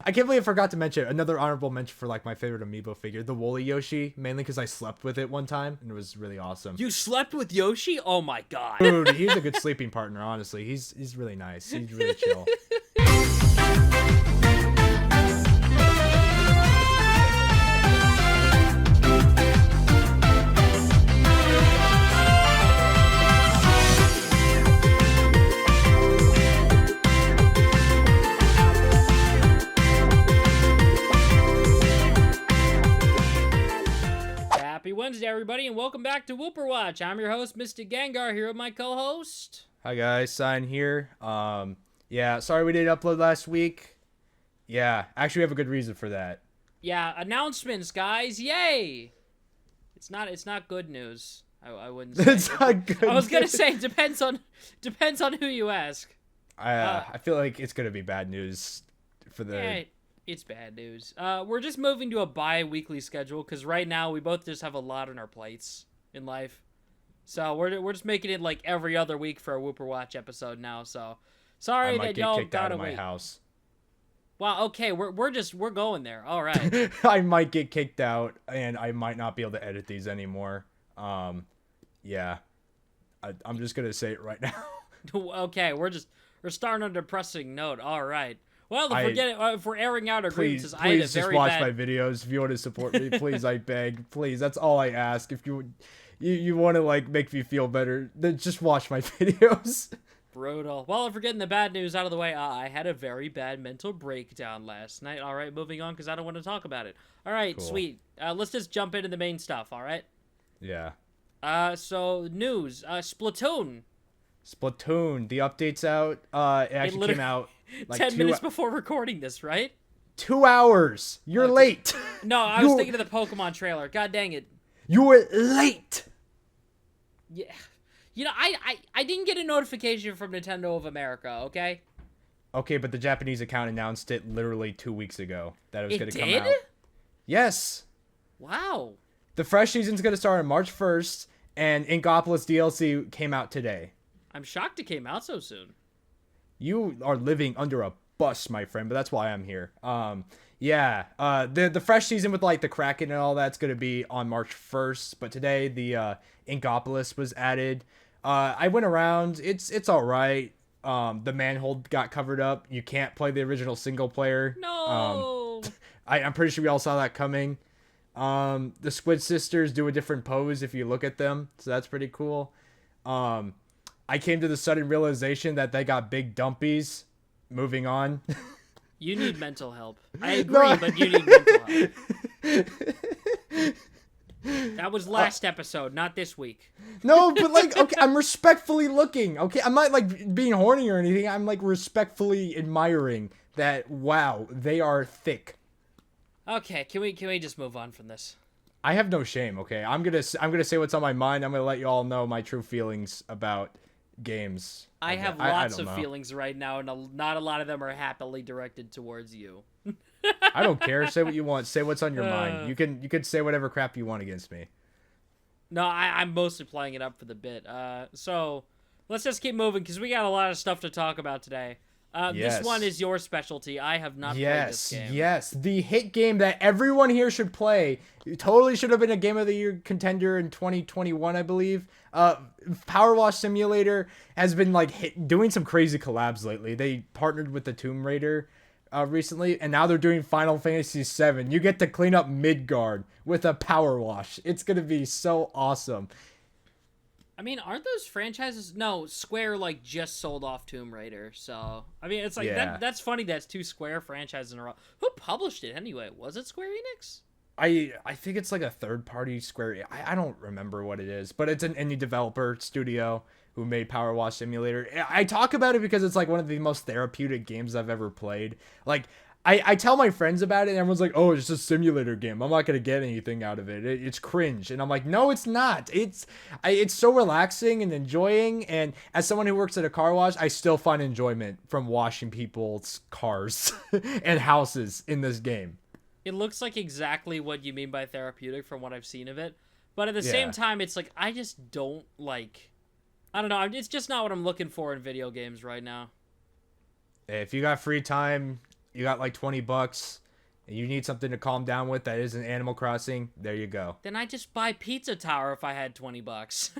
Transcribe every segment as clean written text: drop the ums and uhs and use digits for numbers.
I can't believe I forgot to mention another honorable mention for like my favorite Amiibo figure, the Woolly Yoshi, mainly because I slept with it one time and it was really awesome. You slept with Yoshi? Oh my god. Dude, he's a good sleeping partner, honestly. He's really nice. He's really chill. Happy Wednesday, everybody, and welcome back to Wooper Watch. I'm your host, Mr. Gengar, here with my co-host. Hi guys, Sign here. Yeah, sorry we didn't upload last week. Yeah, actually we have a good reason for that. Yeah, announcements, guys. Yay! It's not good news. I wouldn't say. It's not good. I was gonna say it depends on who you ask. I feel like it's gonna be bad news for the. Yeah, it's bad news. We're just moving to a bi-weekly schedule because right now we both just have a lot on our plates in life. So we're just making it like every other week for a Wooper Watch episode now. So sorry that y'all gotta wait. My house. Wow. Okay, we're going there. All right. I might get kicked out, and I might not be able to edit these anymore. Yeah, I'm just gonna say it right now. Okay, we're starting on a depressing note. All right. Well, if we're airing out our grievances, I had a very please just watch my videos if you want to support me. Please, I beg. Please, that's all I ask. If you want to like make me feel better, then just watch my videos. Brutal. Well, if we're getting the bad news out of the way, I had a very bad mental breakdown last night. All right, moving on because I don't want to talk about it. All right, cool. Sweet. Let's just jump into the main stuff. All right. Yeah. So news. Splatoon. The update's out. It actually came out like 10 minutes before recording this, right? 2 hours. You're late. No, I was thinking of the Pokemon trailer. God dang it. You were late. Yeah. You know, I didn't get a notification from Nintendo of America, okay? Okay, but the Japanese account announced it literally 2 weeks ago that it was going to come out. It did? Yes. Wow. The fresh season's going to start on March 1st, and Inkopolis DLC came out today. I'm shocked it came out so soon. You are living under a bus, my friend, but that's why I'm here. Yeah, the fresh season with like the Kraken and all that's going to be on March 1st, but today the Inkopolis was added. I went around. It's all right. The manhole got covered up. You can't play the original single player. No. I'm pretty sure we all saw that coming. The Squid Sisters do a different pose if you look at them, so that's pretty cool. I came to the sudden realization that they got big dumpies. Moving on. You need mental help. I agree, but you need mental help. That was last episode, not this week. No, but like, okay, I'm respectfully looking. Okay, I'm not like being horny or anything. I'm like respectfully admiring that. Wow, they are thick. Okay, can we just move on from this? I have no shame. Okay, I'm gonna say what's on my mind. I'm gonna let you all know my true feelings about games. I have lots of feelings right now, and not a lot of them are happily directed towards you. I don't care. Say what you want. Say what's on your mind. You can say whatever crap you want against me. No, I'm mostly playing it up for the bit. So let's just keep moving because we got a lot of stuff to talk about today. Yes. This one is your specialty. I have not played this game. Yes, the hit game that everyone here should play. It totally should have been a Game of the Year contender in 2021, I believe. Power Wash Simulator has been like doing some crazy collabs lately. They partnered with the Tomb Raider recently, and now they're doing Final Fantasy VII. You get to clean up Midgard with a power wash. It's gonna be so awesome. I mean, aren't those franchises? No, Square like just sold off Tomb Raider, so I mean, it's like that's funny. That's two Square franchises in a row. Who published it anyway? Was it Square Enix? I think it's like a third-party Square. I don't remember what it is, but it's an indie developer studio who made Power Wash Simulator. I talk about it because it's like one of the most therapeutic games I've ever played. Like, I tell my friends about it, and everyone's like, oh, it's just a simulator game. I'm not going to get anything out of it. It's cringe. And I'm like, no, it's not. It's so relaxing and enjoying. And as someone who works at a car wash, I still find enjoyment from washing people's cars and houses in this game. It looks like exactly what you mean by therapeutic from what I've seen of it. But at the same time, it's like, I just don't like... I don't know. It's just not what I'm looking for in video games right now. If you got free time... you got like $20 and you need something to calm down with that isn't Animal Crossing, there you go. Then I just buy Pizza Tower if I had $20.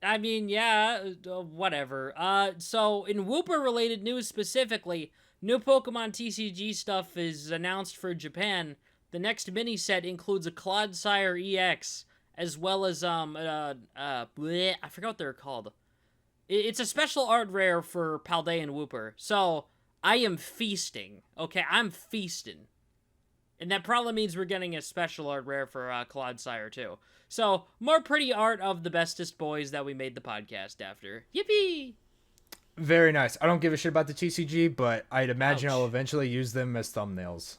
I mean, yeah, whatever. So in Wooper related news specifically, new Pokemon TCG stuff is announced for Japan. The next mini set includes a Clodsire EX, as well as I forgot what they're called. It's a special art rare for Paldean Wooper. So I am feasting. Okay, I'm feasting. And that probably means we're getting a special art rare for Clodsire too. So, more pretty art of the bestest boys that we made the podcast after. Yippee! Very nice. I don't give a shit about the TCG, but I'd imagine Ouch. I'll eventually use them as thumbnails.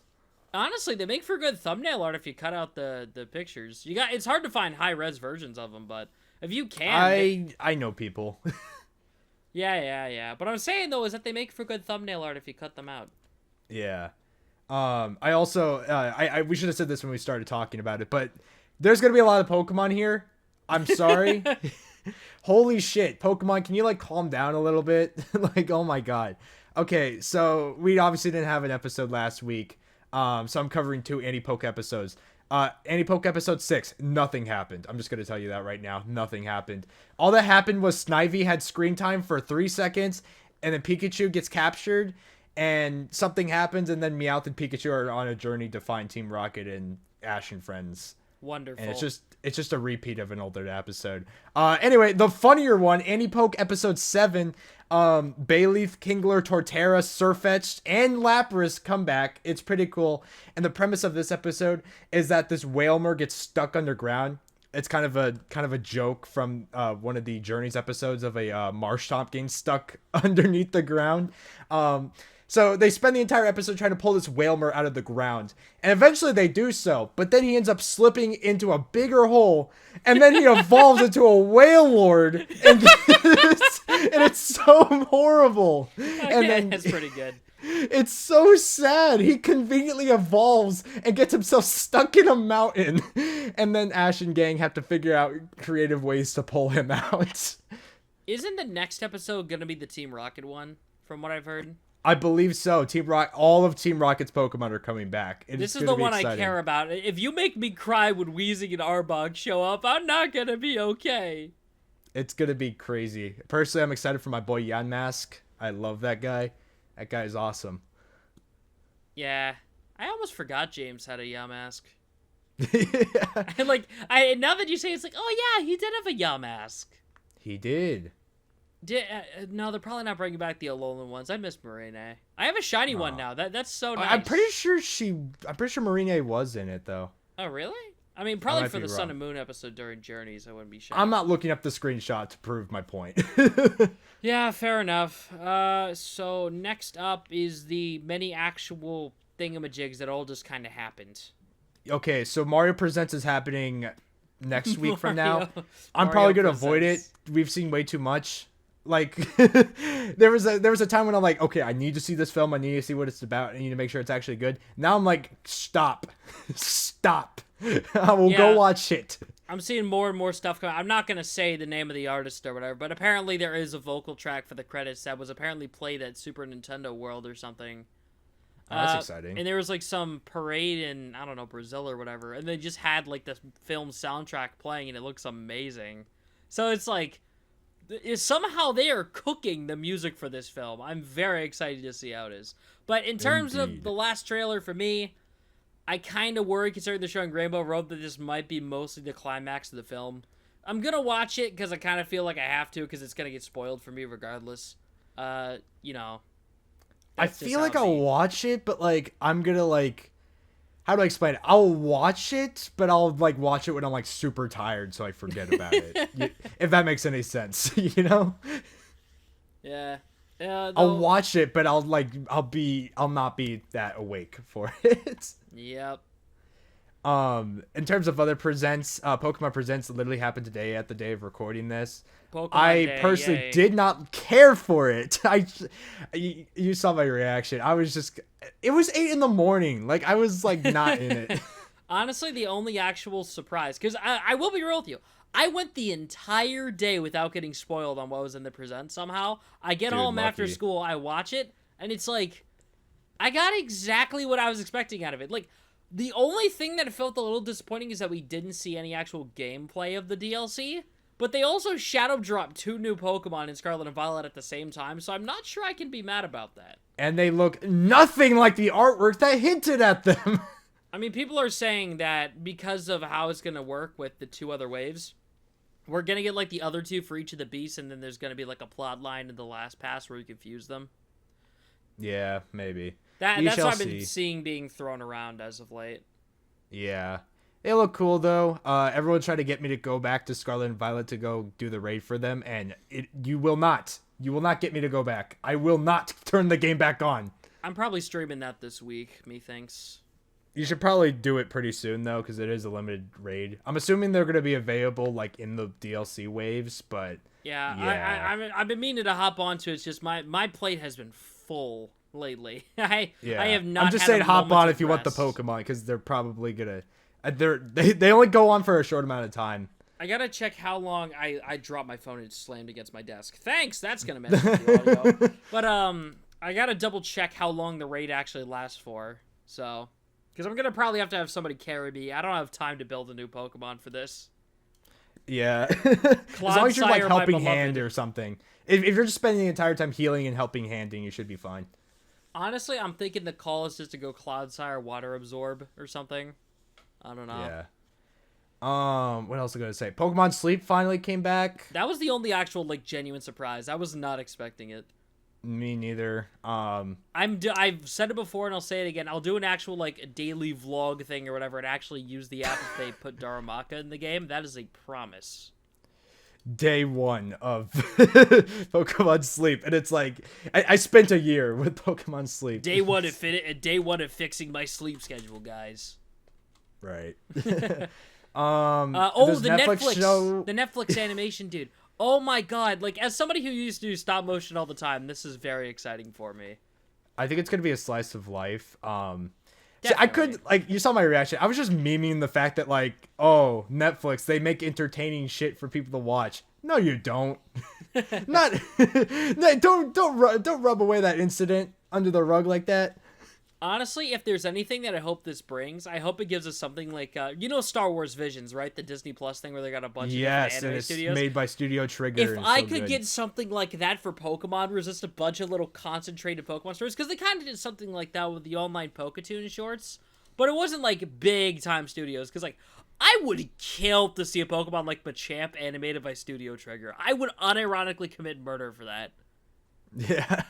Honestly, they make for good thumbnail art if you cut out the pictures. It's hard to find high-res versions of them, but if you can... I know people. Yeah. But I'm saying, though, is that they make for good thumbnail art if you cut them out. Yeah. I also... we should have said this when we started talking about it, but... There's going to be a lot of Pokemon here. I'm sorry. Holy shit. Pokemon, can you, like, calm down a little bit? Like, oh my god. Okay, so we obviously didn't have an episode last week. So I'm covering 2 Anti-Poke episodes. Anti-Poke episode 6, nothing happened. I'm just going to tell you that right now. Nothing happened. All that happened was Snivy had screen time for 3 seconds, and then Pikachu gets captured, and something happens, and then Meowth and Pikachu are on a journey to find Team Rocket and Ash and friends. Wonderful. And it's just a repeat of an older episode. Anyway, the funnier one, Anti-Poke episode 7, Bayleaf, Kingler, Torterra, Sirfetch'd, and Lapras come back. It's pretty cool. And the premise of this episode is that this Wailmer gets stuck underground. It's kind of a joke from one of the Journeys episodes of a Marshtomp getting stuck underneath the ground. So they spend the entire episode trying to pull this Wailmer out of the ground. And eventually they do so. But then he ends up slipping into a bigger hole. And then he evolves into a Wailord. And it's so horrible. And then that's pretty good. It's so sad. He conveniently evolves and gets himself stuck in a mountain. And then Ash and gang have to figure out creative ways to pull him out. Isn't the next episode going to be the Team Rocket one, from what I've heard? I believe so. All of Team Rocket's Pokemon are coming back. This is the one I care about. If you make me cry when Weezing and Arbok show up, I'm not gonna be okay. It's gonna be crazy. Personally, I'm excited for my boy Yanmask. I love that guy. That guy is awesome. Yeah, I almost forgot James had a Yamask. Yeah. Now that you say it, it's like, oh yeah, he did have a Yamask. He did. No, they're probably not bringing back the Alolan ones. I miss Marine. I have a shiny one now. That's so nice. I'm pretty sure Marine was in it though. Oh really? I mean, probably for the Sun and Moon episode during Journeys, I wouldn't be sure. I'm not looking up the screenshot to prove my point. Yeah, fair enough. So next up is the many actual thingamajigs that all just kind of happened. Okay, so Mario Presents is happening next week from now. I'm probably gonna avoid it. We've seen way too much. Like there was a time when I'm like, okay, I need to see this film. I need to see what it's about. I need to make sure it's actually good. Now I'm like, stop. I will go watch it. I'm seeing more and more stuff coming. I'm not going to say the name of the artist or whatever, but apparently there is a vocal track for the credits that was apparently played at Super Nintendo World or something. Oh, that's exciting. And there was like some parade in, I don't know, Brazil or whatever, and they just had like the film soundtrack playing, and it looks amazing. So it's like, somehow they are cooking the music for this film. I'm very excited to see how it is. But in terms of the last trailer for me, I kind of worry, considering they're showing Rainbow Road, that this might be mostly the climax of the film. I'm going to watch it because I kind of feel like I have to, because it's going to get spoiled for me regardless. You know. I feel like I'll watch it, but like, I'm going to like, how do I explain it? I'll watch it, but I'll like watch it when I'm like super tired, so I forget about it. If that makes any sense, you know? Yeah. I'll watch it, but I'll not be that awake for it. Yep. In terms of other presents, Pokemon Presents literally happened today at the day of recording this. I personally did not care for it. You saw my reaction. It was 8 a.m. Like, I was like not in it. Honestly, the only actual surprise, because I will be real with you, I went the entire day without getting spoiled on what was in the present somehow. I get Dude, home after lucky. school, I watch it, and it's like, I got exactly what I was expecting out of it. Like, the only thing that felt a little disappointing is that we didn't see any actual gameplay of the DLC, but they also shadow dropped 2 new Pokemon in Scarlet and Violet at the same time, so I'm not sure I can be mad about that. And they look nothing like the artwork that hinted at them. I mean, people are saying that because of how it's going to work with the 2 other waves, we're going to get, like, the other 2 for each of the beasts, and then there's going to be, like, a plot line in the last pass where we can fuse them. Yeah, maybe. That's what I've been seeing being thrown around as of late. Yeah. They look cool, though. Everyone tried to get me to go back to Scarlet and Violet to go do the raid for them, and you will not. You will not get me to go back. I will not turn the game back on. I'm probably streaming that this week, methinks. You should probably do it pretty soon, though, because it is a limited raid. I'm assuming they're going to be available, like, in the DLC waves, but... Yeah. I've been meaning to hop onto it. It's just my plate has been full lately. I have not. I'm just had saying, a hop moment on of if you want the rest. Pokemon, because they're probably gonna. They only go on for a short amount of time. I gotta check how long I dropped my phone and it slammed against my desk. Thanks, that's gonna mess with the audio. But I gotta double check how long the raid actually lasts for. So, because I'm gonna probably have to have somebody carry me. I don't have time to build a new Pokemon for this. Yeah, as long as you're like Sire, my helping hand beloved. or something. If you're just spending the entire time healing and helping handing, you should be fine. Honestly, I'm thinking the call is just to go Cloudsire, Water Absorb, or something. I don't know. Yeah. What else was I gonna say? Pokemon Sleep finally came back. That was the only actual like genuine surprise. I was not expecting it. Me neither. I've said it before and I'll say it again. I'll do an actual like daily vlog thing or whatever and actually use the app if they put Darumaka in the game. That is a promise. Day 1 of Pokemon Sleep, and it's like I spent a year with Pokemon Sleep. Day one of fixing my sleep schedule, guys. Right. The does Netflix show... the Netflix animation, dude. Oh my god! Like, as somebody who used to do stop motion all the time, this is very exciting for me. I think it's gonna be a slice of life. See, I Definitely. could, like, you saw my reaction. I was just memeing the fact that, like, oh, Netflix, they make entertaining shit for people to watch. No, you don't. Not, no, don't rub away that incident under the rug like that. Honestly, if there's anything that I hope this brings, I hope it gives us something like, you know, Star Wars Visions, right? The Disney Plus thing where they got a bunch of different Yes, and anime it's studios. made by Studio Trigger. If and I so could good. get something like that for Pokemon, where it's just a bunch of little concentrated Pokemon stories, because they kind of did something like that with the online Poketoon shorts, but it wasn't like big time studios, because like, I would kill to see a Pokemon like Machamp animated by Studio Trigger. I would unironically commit murder for that. Yeah.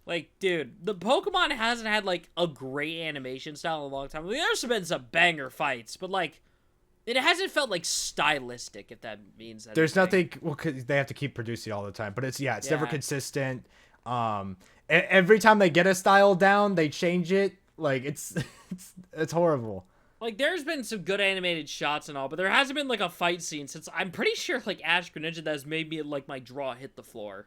Like, dude, the Pokemon hasn't had, like, a great animation style in a long time. I mean, there's been some banger fights, but, like, it hasn't felt, like, stylistic, if that means anything. There's nothing, well, 'cause they have to keep producing all the time, but it's never consistent. Every time they get a style down, they change it. Like, it's horrible. Like, there's been some good animated shots and all, but there hasn't been, like, a fight scene since, I'm pretty sure, like, Ash Greninja that has made me, like, my jaw hit the floor.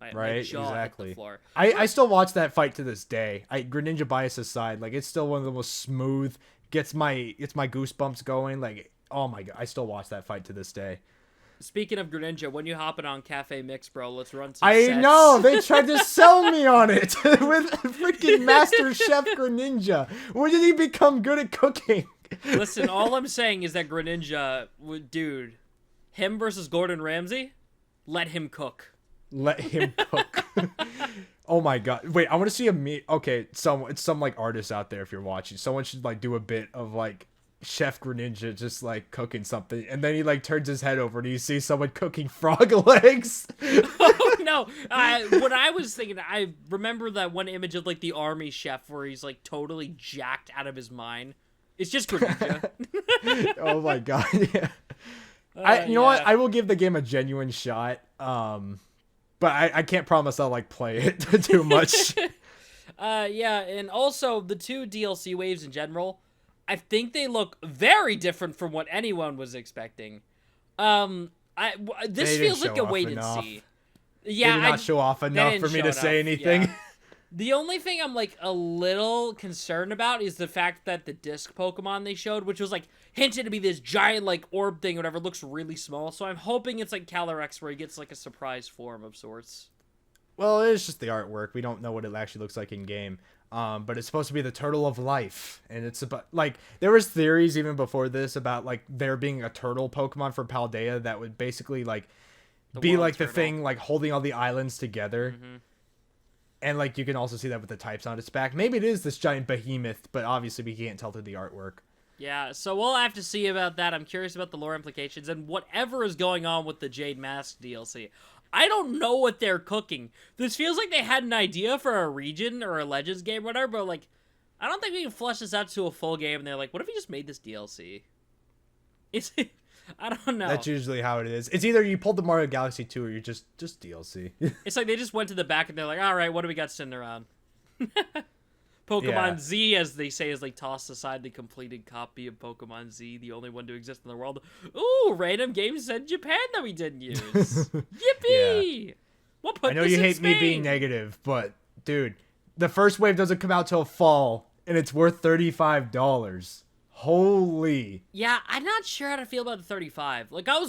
My jaw exactly. hit the floor. I still watch that fight to this day. Greninja bias aside, like, it's still one of the most smooth, gets my goosebumps going. Like, oh my god, I still watch that fight to this day. Speaking of Greninja, when you hopping on Cafe Mix, bro, let's run some I sets. know, they tried to sell me on it with freaking Master Chef Greninja. When did he become good at cooking? Listen, all I'm saying is that Greninja, dude, him versus Gordon Ramsay, let him cook. Let him cook. Oh my god. Wait, I want to see a me. Okay, some like artists out there if you're watching. Someone should like do a bit of like Chef Greninja just like cooking something, and then he like turns his head over and you see someone cooking frog legs. Oh no. When I was thinking, I remember that one image of like the army chef where he's like totally jacked out of his mind. It's just Greninja. Oh my god. Yeah. You know what? I will give the game a genuine shot. But I can't promise I'll like play it too much. Yeah, and also the 2 DLC waves in general, I think they look very different from what anyone was expecting. This feels like a wait and see. Yeah, they did not show off enough for me to say anything. Yeah. The only thing I'm like a little concerned about is the fact that the disc Pokemon they showed, which was like hinted to be this giant like orb thing or whatever, looks really small. So I'm hoping it's like Calyrex where he gets like a surprise form of sorts. Well, it's just the artwork. We don't know what it actually looks like in game. But it's supposed to be the turtle of life, and it's about like there was theories even before this about like there being a turtle Pokemon for Paldea that would basically like be like the thing like holding all the islands together. Mm-hmm. And, like, you can also see that with the types on its back. Maybe it is this giant behemoth, but obviously we can't tell through the artwork. Yeah, so we'll have to see about that. I'm curious about the lore implications and whatever is going on with the Jade Mask DLC. I don't know what they're cooking. This feels like they had an idea for a region or a Legends game or whatever, but, like, I don't think we can flesh this out to a full game. And they're like, what if we just made this DLC? It's... I don't know. That's usually how it is. It's either you pulled the Mario Galaxy 2 or you just DLC. It's like they just went to the back and they're like, all right, what do we got sitting around? Pokemon Yeah. Z, as they say, is like tossed aside the completed copy of Pokemon Z, the only one to exist in the world. Ooh, random games set in Japan that we didn't use. Yippee! Yeah. We'll put I know this you in hate me Spain. being negative, but, dude, the first wave doesn't come out till fall, and it's worth $35. Holy. Yeah, I'm not sure how to feel about the 35. Like, I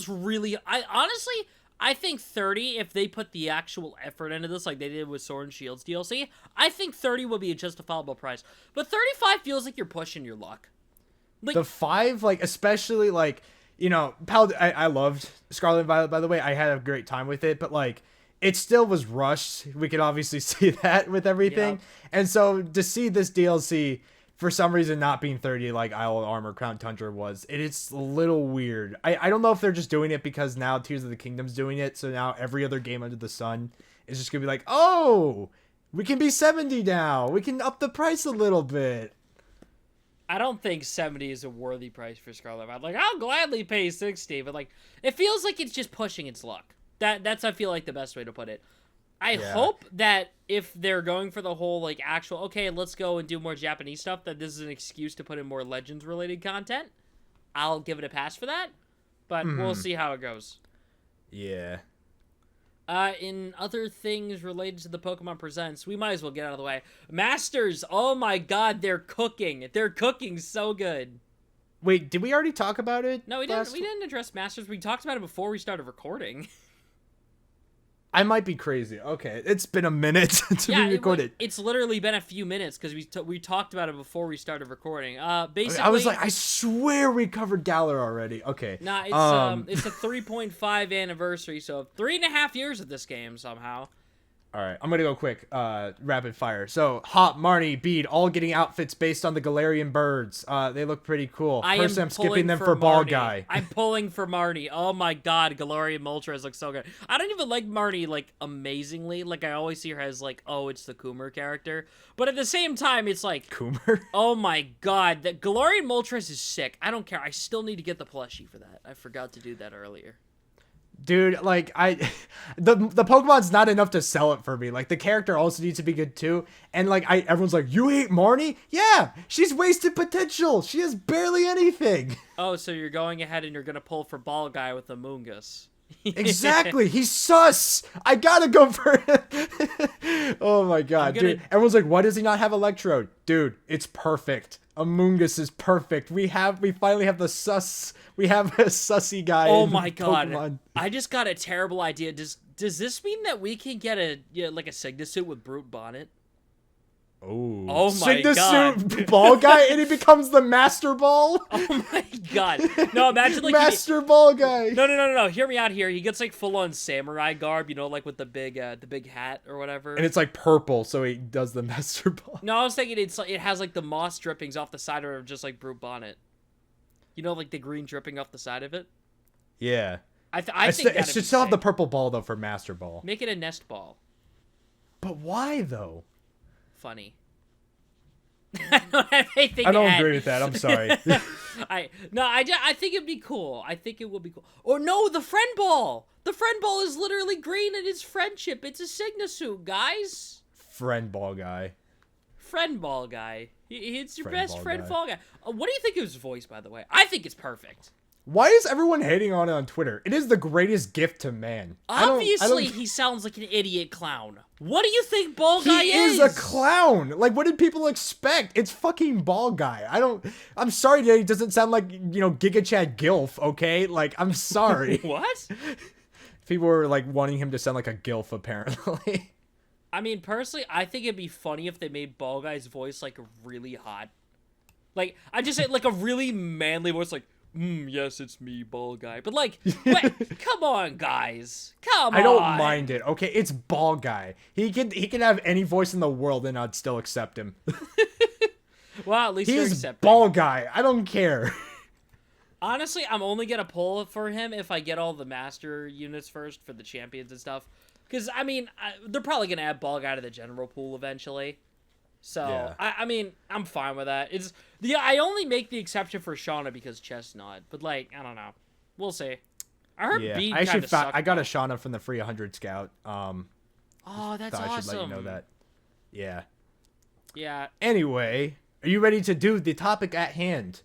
think 30, if they put the actual effort into this like they did with Sword and Shields DLC, I think 30 would be a justifiable price. But 35 feels like you're pushing your luck. Like, The 5, like, especially, like, you know, I loved Scarlet and Violet, by the way. I had a great time with it, but, like, it still was rushed. We could obviously see that with everything. Yep. And so to see this DLC for some reason not being 30 like Isle of Armor Crown Tundra was, it's a little weird. I don't know if they're just doing it because now Tears of the Kingdom's doing it, so now every other game under the sun is just gonna be like, oh, we can be 70 now, we can up the price a little bit. I don't think 70 is a worthy price for Scarlet Violet. Like, I'll gladly pay 60, but, like, it feels like it's just pushing its luck. That's, I feel like, the best way to put it. I hope that if they're going for the whole, like, actual, okay, let's go and do more Japanese stuff, that this is an excuse to put in more Legends-related content. I'll give it a pass for that, but we'll see how it goes. Yeah. In other things related to the Pokemon Presents, we might as well get out of the way. Masters, oh my god, they're cooking. They're cooking so good. Wait, did we already talk about it? No, we didn't address Masters. We talked about it before we started recording. I might be crazy. Okay, it's been a minute since we recorded. It's literally been a few minutes because we talked about it before we started recording. Basically, I was like, I swear we covered Galar already. Okay. Nah, it's a 3.5 anniversary, so 3.5 years of this game somehow. All right, I'm gonna go quick, rapid fire. So, Hop, Marnie, Bede, all getting outfits based on the Galarian birds. They look pretty cool. I'm skipping them for Marnie. Ball Guy. I'm pulling for Marnie. Oh my god, Galarian Moltres looks so good. I don't even like Marnie, like, amazingly. Like, I always see her as, like, oh, it's the Coomer character. But at the same time, it's like, Coomer? oh my god, that Galarian Moltres is sick. I don't care. I still need to get the plushie for that. I forgot to do that earlier. Dude, like, the Pokemon's not enough to sell it for me. Like, the character also needs to be good too. And like, everyone's like, you hate Marnie? Yeah, she's wasted potential. She has barely anything. Oh, so you're going ahead and you're gonna pull for Ball Guy with a Moongus. Exactly. He's sus. I gotta go for him. Oh my god, dude. Everyone's like, why does he not have Electrode? Dude, it's perfect. Amoonguss is perfect. We finally have the sus. We have a sussy guy. Oh my god. Pokemon. I just got a terrible idea. Does this mean that we can get a Signa suit with Brute Bonnet? Oh my god. Suit Ball Guy, and he becomes the Master Ball. Oh my god. No, imagine like Master Ball Guy. No. Hear me out here. He gets like full on samurai garb, like with the big hat or whatever. And it's like purple, so he does the Master Ball. No, I was thinking it has like the moss drippings off the side of it, just like Brute Bonnet. Like the green dripping off the side of it. Yeah. I think it should still have the purple ball though for Master Ball. Make it a nest ball. But why though? Funny. I don't have anything I don't to add. agree with that. I'm sorry. I think it'd be cool. I think it would be cool. Or no, the friend ball. The friend ball is literally green and it's friendship. It's a Signa suit, guys. Friend Ball Guy. Friend Ball Guy. It's your best friend ball guy. What do you think of his voice, by the way? I think it's perfect. Why is everyone hating on it on Twitter? It is the greatest gift to man. Obviously, he sounds like an idiot clown. What do you think Ball Guy is? He is a clown. Like, what did people expect? It's fucking Ball Guy. I'm sorry that he doesn't sound like, Giga Chad Gilf, okay? Like, I'm sorry. What? People were, like, wanting him to sound like a Gilf, apparently. I mean, personally, I think it'd be funny if they made Ball Guy's voice, like, really hot. Like, I just say, like, a really manly voice, like, yes, it's me, Ball Guy. But, like, wait, come on, guys. Come on. I don't mind it, okay? It's Ball Guy. He can have any voice in the world and I'd still accept him. Well, at least you're He's accepting. Ball Guy. I don't care. Honestly, I'm only going to pull for him if I get all the master units first for the champions and stuff. Because, I mean, they're probably going to add Ball Guy to the general pool eventually. So, yeah. I mean, I'm fine with that. I only make the exception for Shauna because Chestnut. But, like, I don't know. We'll see. I heard Bean kind of sucked. I got a Shauna from the free 100 scout. Oh, that's awesome. I should let you know that. Yeah. Yeah. Anyway, are you ready to do the topic at hand?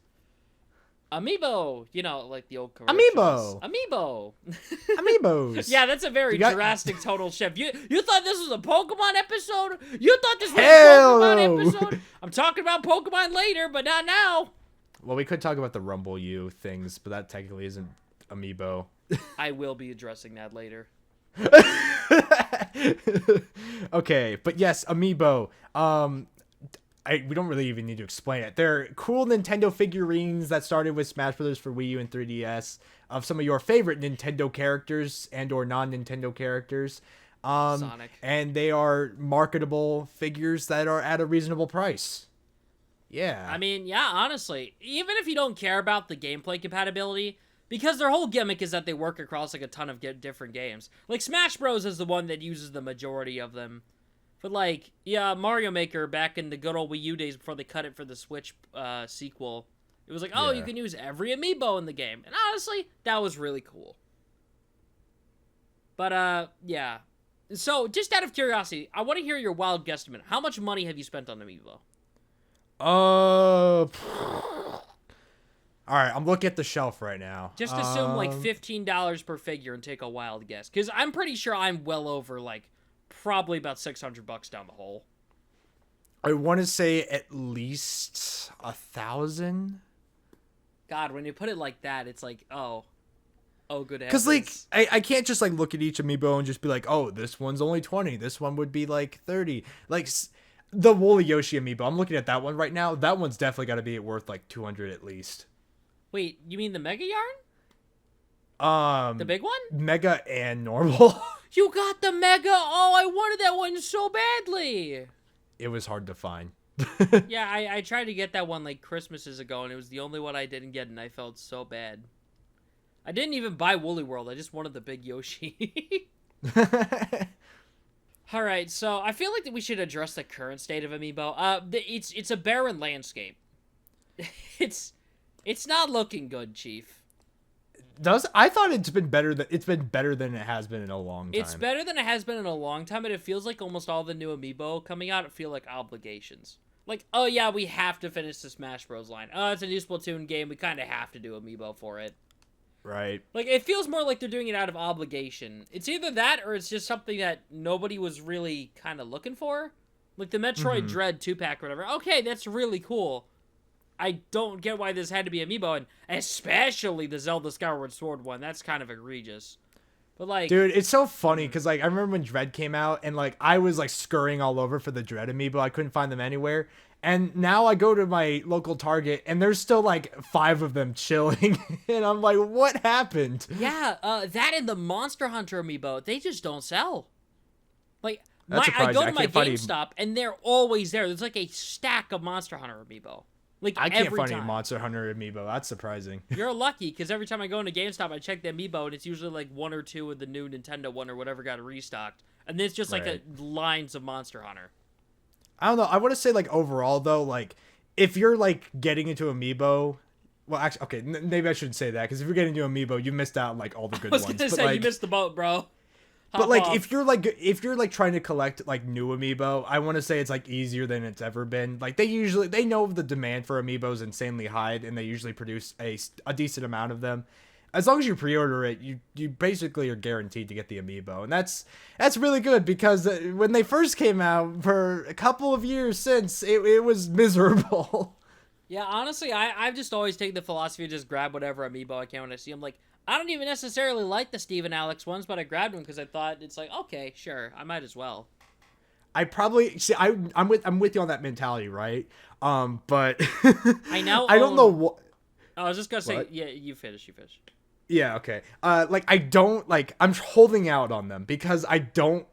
Amiibo, like the old commercials. Amiibo. Amiibos. Yeah, that's a very drastic total shift. You thought this was a Pokemon episode? You thought this was a Pokemon episode? I'm talking about Pokemon later, but not now. Well, we could talk about the Rumble U things, but that technically isn't Amiibo. I will be addressing that later. Okay, but yes, Amiibo. We don't really even need to explain it. They're cool Nintendo figurines that started with Smash Bros. For Wii U and 3DS of some of your favorite Nintendo characters and or non-Nintendo characters. Sonic. And they are marketable figures that are at a reasonable price. Yeah. I mean, yeah, honestly, even if you don't care about the gameplay compatibility, because their whole gimmick is that they work across like a ton of different games. Like Smash Bros. Is the one that uses the majority of them. But, like, yeah, Mario Maker back in the good old Wii U days before they cut it for the Switch sequel, it was like, oh, you can use every Amiibo in the game. And honestly, that was really cool. But, yeah. So, just out of curiosity, I want to hear your wild guesstimate. How much money have you spent on Amiibo? All right, I'm looking at the shelf right now. Just assume, like, $15 per figure and take a wild guess. Because I'm pretty sure I'm well over, like, probably about $600 down the hole. I want to say at least 1,000. God, when you put it like that, it's like, oh, good heavens. Because, like, I can't just, like, look at each Amiibo and just be like, oh, this one's only 20. This one would be, like, 30. Like, the Woolly Yoshi Amiibo, I'm looking at that one right now. That one's definitely got to be worth, like, 200 at least. Wait, you mean the Mega Yarn? The big one? Mega and normal. You got the Mega! Oh, I wanted that one so badly! It was hard to find. Yeah, I tried to get that one like Christmases ago, and it was the only one I didn't get, and I felt so bad. I didn't even buy Woolly World, I just wanted the big Yoshi. Alright, so I feel like that we should address the current state of Amiibo. It's a barren landscape. It's not looking good, Chief. I thought it's been better than it has been in a long time. It's better than it has been in a long time, and it feels like almost all the new Amiibo coming out feel like obligations. Like, oh yeah, we have to finish the Smash Bros. Line. Oh, it's a new Splatoon game, we kind of have to do Amiibo for it. Right. Like, it feels more like they're doing it out of obligation. It's either that, or it's just something that nobody was really kind of looking for. Like the Metroid Dread 2-pack or whatever. Okay, that's really cool. I don't get why this had to be Amiibo, and especially the Zelda Skyward Sword one. That's kind of egregious. But, like... Dude, it's so funny, because, like, I remember when Dread came out, and, like, I was, like, scurrying all over for the Dread Amiibo. I couldn't find them anywhere. And now I go to my local Target, and there's still, like, 5 of them chilling. And I'm like, what happened? Yeah, that and the Monster Hunter Amiibo, they just don't sell. Like, I go to my GameStop, and they're always there. There's, like, a stack of Monster Hunter Amiibo. Like, I can't find any Monster Hunter Amiibo. That's surprising. You're lucky, because every time I go into GameStop, I check the Amiibo, and it's usually like 1 or 2 of the new Nintendo one or whatever got restocked. And then it's just like lines of Monster Hunter. I don't know. I want to say, like, overall, though, like, if you're, like, getting into Amiibo... Well, actually, okay, maybe I shouldn't say that, because if you're getting into Amiibo, you missed out on, like, all the good ones. I was going to say, you missed the boat, bro. But like if you're like trying to collect like new amiibo, I want to say it's like easier than it's ever been. Like they know the demand for amiibos insanely high, and they usually produce a decent amount of them. As long as you pre-order it, you basically are guaranteed to get the amiibo, and that's really good because when they first came out, for a couple of years since, it was miserable. Yeah, honestly, I've just always taken the philosophy of just grab whatever amiibo I can when I see them. Like, I don't even necessarily like the Steve and Alex ones, but I grabbed them because I thought it's like, okay, sure, I might as well. I probably see. I'm with you on that mentality, right? But I now I don't know what. I was just gonna say, What? yeah, you finish. Yeah, okay. Like I don't like. I'm holding out on them because I don't.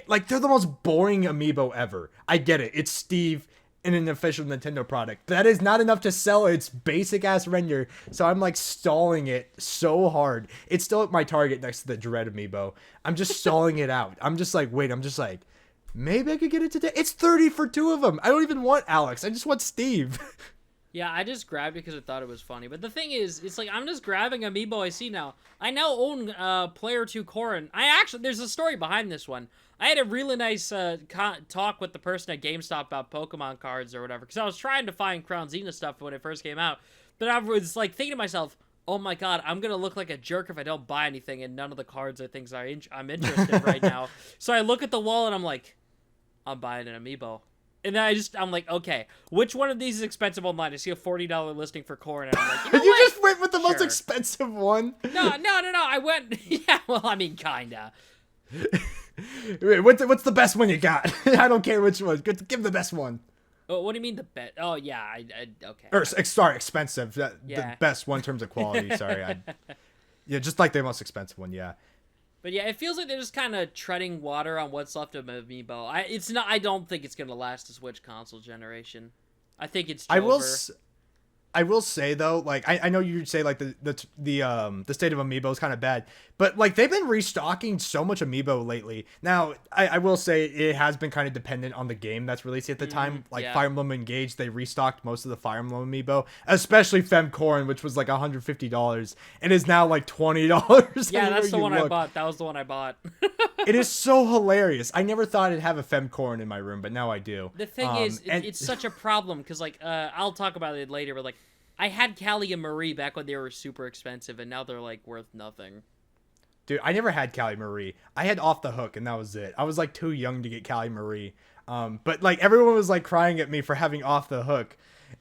Like they're the most boring amiibo ever. I get it. It's Steve in an official Nintendo product. That is not enough to sell its basic ass render, so I'm like stalling it so hard. It's still at my target next to the Dread amiibo. I'm just stalling it out. I'm just like, maybe I could get it today. It's 30 for two of them. I don't even want Alex. I just want Steve. Yeah, I just grabbed it because I thought it was funny. But the thing is, it's like I'm just grabbing amiibo I see now. I now own Player 2 Corrin. There's a story behind this one. I had a really nice talk with the person at GameStop about Pokemon cards or whatever, because I was trying to find Crown Zenith stuff when it first came out. But I was like thinking to myself, oh my god, I'm going to look like a jerk if I don't buy anything, and none of the cards are things I'm interested in right now. So I look at the wall and I'm like, I'm buying an amiibo. And then I'm like, okay, which one of these is expensive online? I see a $40 listing for Corrin, and I'm like, you know You what? just went with the most expensive one. No. I went, yeah, well, I mean, kinda. Wait, what's the best one you got? I don't care which one. Give the best one. Oh, what do you mean the best? Oh, yeah, okay. Or sorry, expensive. Yeah. The best one in terms of quality. Sorry, yeah, just like the most expensive one. Yeah. But yeah, it feels like they're just kind of treading water on what's left of Amiibo. I don't think it's gonna last a Switch console generation. I think it's over. I will say though, like I know you'd say like the state of Amiibo is kind of bad, but like they've been restocking so much Amiibo lately. Now I will say it has been kind of dependent on the game that's released at the time. Like yeah. Fire Emblem Engage, they restocked most of the Fire Emblem Amiibo, especially Femcorn, which was like $150 and is now like $20. Yeah, that's the one I bought. That was the one I bought. It is so hilarious. I never thought I'd have a Femcorn in my room, but now I do. The thing is, it's such a problem because, like, I'll talk about it later, but, like, I had Callie and Marie back when they were super expensive, and now they're, like, worth nothing. Dude, I never had Callie Marie. I had Off the Hook, and that was it. I was, like, too young to get Callie Marie. But, like, everyone was, like, crying at me for having Off the Hook.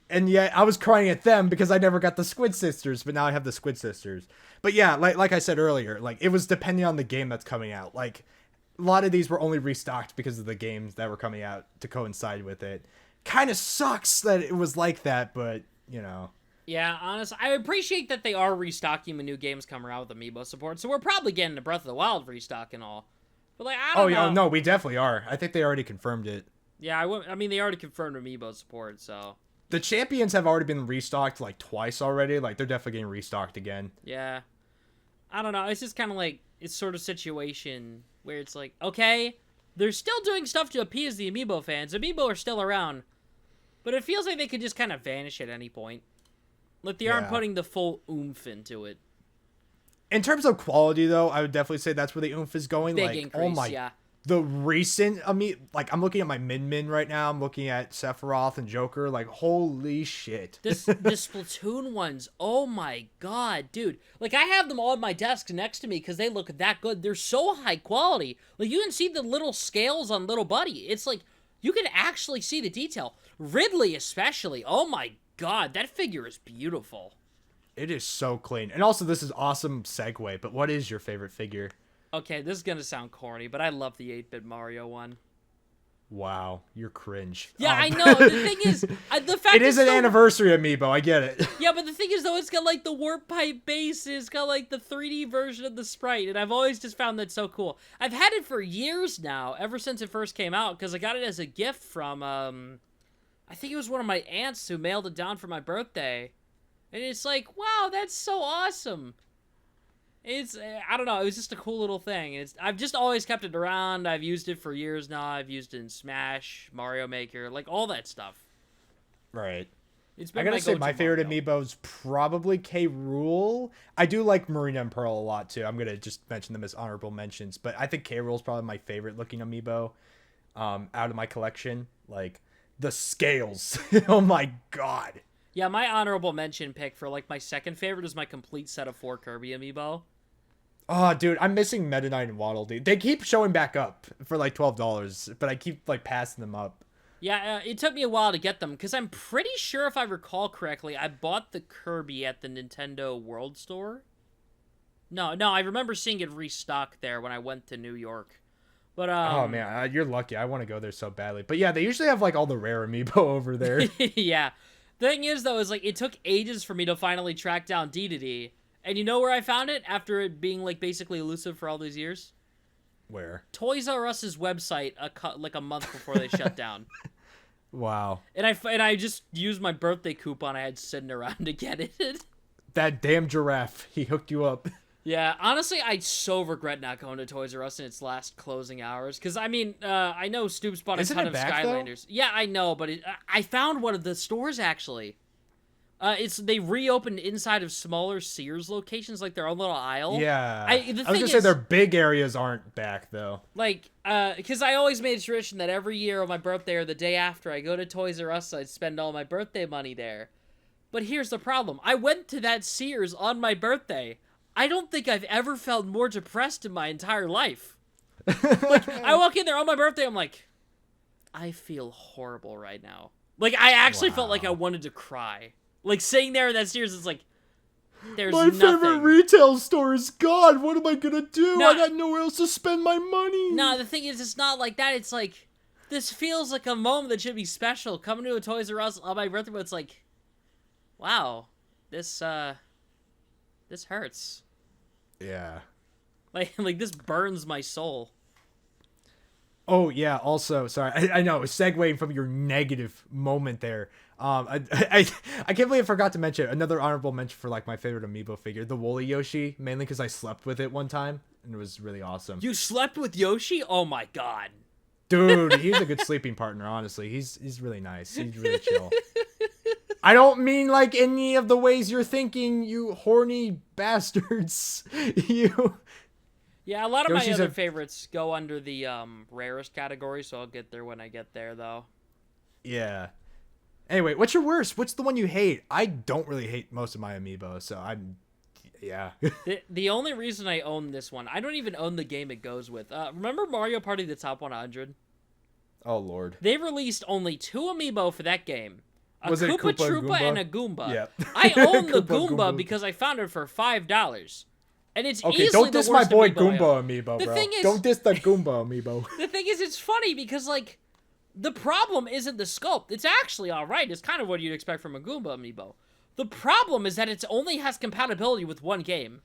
And yet, I was crying at them because I never got the Squid Sisters, but now I have the Squid Sisters. But yeah, like I said earlier, like, it was depending on the game that's coming out. Like, a lot of these were only restocked because of the games that were coming out to coincide with it. Kind of sucks that it was like that, but, you know. Yeah, honestly, I appreciate that they are restocking when new games come around with Amiibo support, so we're probably getting a Breath of the Wild restock and all. But, like, I don't know. Oh, no, we definitely are. I think they already confirmed it. Yeah, I mean, they already confirmed Amiibo support, so. The champions have already been restocked, like, twice already. Like, they're definitely getting restocked again. Yeah. I don't know. It's just kind of like, it's sort of situation where it's like, okay, they're still doing stuff to appease the Amiibo fans. Amiibo are still around. But it feels like they could just kind of vanish at any point. Like, they aren't putting the full oomph into it. In terms of quality, though, I would definitely say that's where the oomph is going. Big like, increase, oh my, yeah. The recent, like, I'm looking at my Min right now. I'm looking at Sephiroth and Joker. Like, holy shit. The Splatoon ones, oh my god, dude. Like, I have them all on my desk next to me because they look that good. They're so high quality. Like, you can see the little scales on Little Buddy. It's like, you can actually see the detail. Ridley especially, oh my god, that figure is beautiful. It is so clean. And also, this is awesome segue, but what is your favorite figure? Okay, this is gonna sound corny, but I love the 8-bit Mario one. Wow, you're cringe. Yeah, I know. The thing is, the fact it is an anniversary Amiibo. I get it. Yeah, but the thing is, though, it's got like the warp pipe base. It's got like the 3D version of the sprite, and I've always just found that so cool. I've had it for years now, ever since it first came out, because I got it as a gift from I think it was one of my aunts who mailed it down for my birthday, and it's like, wow, that's so awesome. It's, I don't know, it was just a cool little thing. I've just always kept it around. I've used it for years now. I've used it in Smash, Mario Maker, like all that stuff. Right. It's I been gotta say, go-to my favorite Mario. amiibo is probably K. Rool. I do like Marina and Pearl a lot too. I'm gonna just mention them as honorable mentions, but I think K. Rool is probably my favorite looking amiibo out of my collection. Like the scales, oh my god. Yeah, my honorable mention pick for like my second favorite is my complete set of 4 Kirby amiibo. Oh, dude, I'm missing Meta Knight and Waddle Dee. They keep showing back up for like $12, but I keep like passing them up. Yeah, it took me a while to get them because I'm pretty sure, if I recall correctly, I bought the Kirby at the Nintendo World Store. No, I remember seeing it restocked there when I went to New York. But Oh man, you're lucky. I want to go there so badly. But yeah, they usually have like all the rare amiibo over there. yeah. The thing is, though, is like it took ages for me to finally track down D. And you know where I found it after it being like basically elusive for all these years? Where? Toys R Us's website like a month before they shut down. Wow. And I just used my birthday coupon I had sitting around to get it. That damn giraffe. He hooked you up. Yeah, honestly, I so regret not going to Toys R Us in its last closing hours. Because, I mean, I know Stoops bought a ton of Skylanders. Though? Yeah, I know, but I found one of the stores, actually. They reopened inside of smaller Sears locations, like their own little aisle. Yeah. I was going to say their big areas aren't back, though. Like, because I always made a tradition that every year on my birthday or the day after I go to Toys R Us, I'd spend all my birthday money there. But here's the problem. I went to that Sears on my birthday. I don't think I've ever felt more depressed in my entire life. Like, I walk in there on my birthday, I'm like, I feel horrible right now. Like, I actually felt like I wanted to cry. Like, sitting there in that Sears, it's like, there's nothing. My favorite retail store is gone. What am I gonna do? No, I got nowhere else to spend my money. No, the thing is, it's not like that. It's like, this feels like a moment that should be special. Coming to a Toys R Us on my birthday, but it's like, wow, this hurts. Yeah. Like this burns my soul. Oh yeah. Also, sorry, I know, segueing from your negative moment there. I can't believe I forgot to mention another honorable mention for like my favorite amiibo figure, the Woolly Yoshi, mainly because I slept with it one time and it was really awesome. You slept with Yoshi? Oh my god. Dude, he's a good sleeping partner. Honestly, he's really nice. He's really chill. I don't mean like any of the ways you're thinking, you horny bastards. You. Yeah, a lot of Yoshi's my other favorites go under the rarest category, so I'll get there when I get there, though. Yeah. Anyway, what's your worst? What's the one you hate? I don't really hate most of my amiibo, so I'm. Yeah. The only reason I own this one, I don't even own the game it goes with. Remember Mario Party: The Top 100? Oh lord. They released only 2 amiibo for that game. Was it Koopa Koopa Troopa and a Goomba? Goomba. Yeah. I own the Koopa Goomba Goomba. because I found it for $5. And it's Okay, easily don't diss the my worst boy amiibo I own. Goomba amiibo, The bro. thing is- Don't diss the Goomba amiibo. The thing is, it's funny because, like, the problem isn't the sculpt. It's actually alright. It's kind of what you'd expect from a Goomba amiibo. The problem is that it only has compatibility with one game.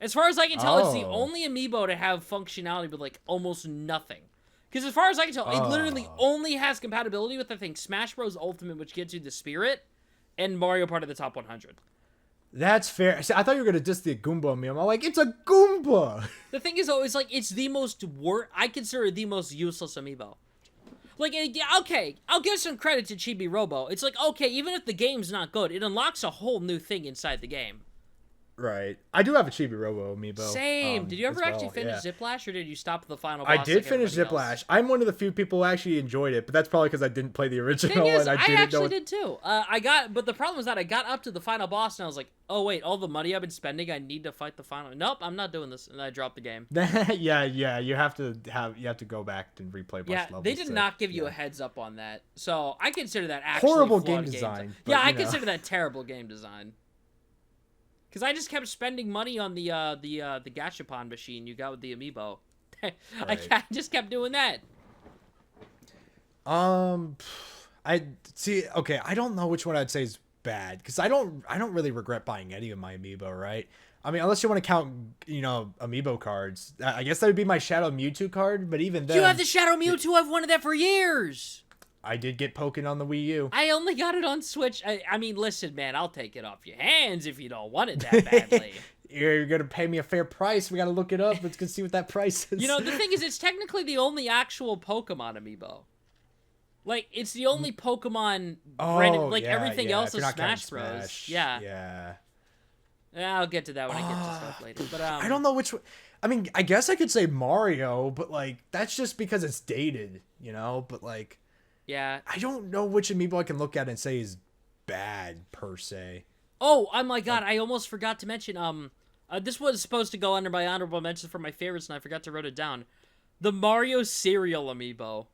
As far as I can tell, it's the Oh. only amiibo to have functionality with, like, almost nothing. Because as far as I can tell, it literally only has compatibility with, I think, Smash Bros. Ultimate, which gets you the Spirit, and Mario Party: The Top 100. That's fair. See, I thought you were gonna diss the Goomba amiibo. I'm like, it's a Goomba. The thing is, though, it's like, it's the most I consider it the most useless amiibo. Like, okay, I'll give some credit to Chibi Robo. It's like, okay, even if the game's not good, it unlocks a whole new thing inside the game. Right. I do have a Chibi Robo amiibo. Same. Did you ever as actually well, finish yeah. Ziplash, or did you stop at the final boss? I like did finish everybody Ziplash. else? I'm one of the few people who actually enjoyed it, but that's probably because I didn't play the original Thing is, and I I didn't actually know. did too. But the problem is that I got up to the final boss and I was like, oh wait, all the money I've been spending, I need to fight the final. Nope, I'm not doing this, and I dropped the game. yeah. You have to go back and replay. Yeah, levels they did to- not give you yeah. a heads up on that, so I consider that actually Horrible flawed game design, but, Yeah, I you know. consider that terrible game design. Because I just kept spending money on the gachapon machine you got with the amiibo. I just kept doing that. I see. Okay, I don't know which one I'd say is bad because I don't really regret buying any of my amiibo. Right? I mean, unless you want to count, amiibo cards. I guess that would be my Shadow Mewtwo card. But even then, You have the Shadow Mewtwo. I've wanted that for years. I did get Pokken on the Wii U. I only got it on Switch. I mean, listen, man, I'll take it off your hands if you don't want it that badly. You're gonna pay me a fair price. We gotta look it up. Let's go see what that price is. The thing is, it's technically the only actual Pokemon amiibo. Like, it's the only Pokemon Oh, branded, like, yeah, everything yeah. else If is you're not counting Smash Bros. Smash, Yeah. yeah. I'll get to that when I get to stuff later. But, I don't know which. I mean, I guess I could say Mario, but like that's just because it's dated, you know. But like, yeah. I don't know which amiibo I can look at and say is bad per se. Oh my god, I almost forgot to mention, this was supposed to go under my honorable mentions for my favorites, and I forgot to write it down. The Mario cereal amiibo.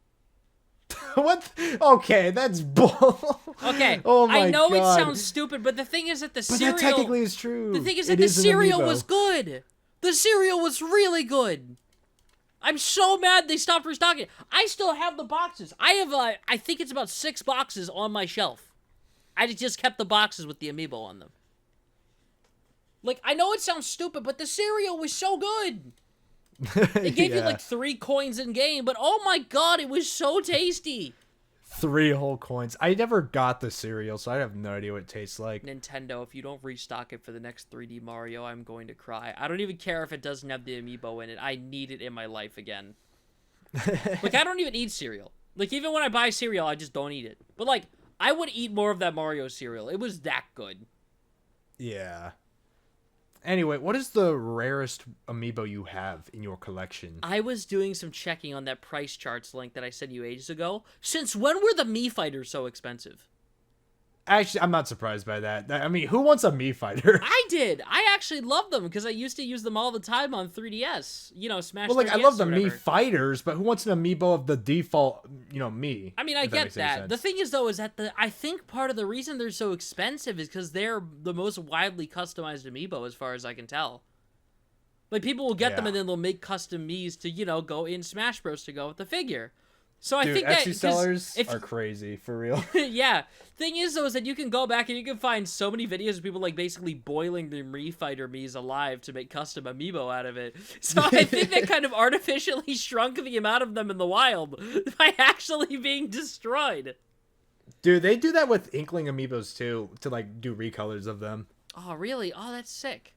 What? Okay, that's bull. Okay, Oh my I know God. it sounds stupid, but the thing is that the But cereal... that technically is true. The thing is It that the is an cereal amiibo. was good. The cereal was really good. I'm so mad they stopped restocking it. I still have the boxes. I have, I think it's about 6 boxes on my shelf. I just kept the boxes with the amiibo on them. Like, I know it sounds stupid, but the cereal was so good. It gave you, like, 3 coins in game, but oh my god, it was so tasty. 3 whole coins. I never got the cereal, so I have no idea what it tastes like. Nintendo, if you don't restock it for the next 3D Mario, I'm going to cry. I don't even care if it doesn't have the amiibo in it. I need it in my life again. Like, I don't even eat cereal. Like, even when I buy cereal, I just don't eat it. But, like, I would eat more of that Mario cereal. It was that good. Yeah. Anyway, what is the rarest amiibo you have in your collection? I was doing some checking on that price charts link that I sent you ages ago. Since when were the Mii fighters so expensive? Actually, I'm not surprised by that. I mean, who wants a Mii fighter? I did. I actually love them because I used to use them all the time on 3DS. You know, Smash. Well, like, 3DS I love the or Mii whatever. fighters, but who wants an amiibo of the default, you know, Mii? I mean, I if get makes any that. sense. The thing is, though, is that I think part of the reason they're so expensive is because they're the most widely customized amiibo, as far as I can tell. Like, people will get them Yeah. and then they'll make custom Miis to, you know, go in Smash Bros. To go with the figure. So I Dude, think that... Etsy 'cause sellers if, are crazy, for real. yeah. Thing is, though, is that you can go back and you can find so many videos of people, like, basically boiling their Mii Fighter Miis alive to make custom amiibo out of it. So I think that kind of artificially shrunk the amount of them in the wild by actually being destroyed. Dude, they do that with Inkling amiibos, too, to, like, do recolors of them. Oh, really? Oh, that's sick.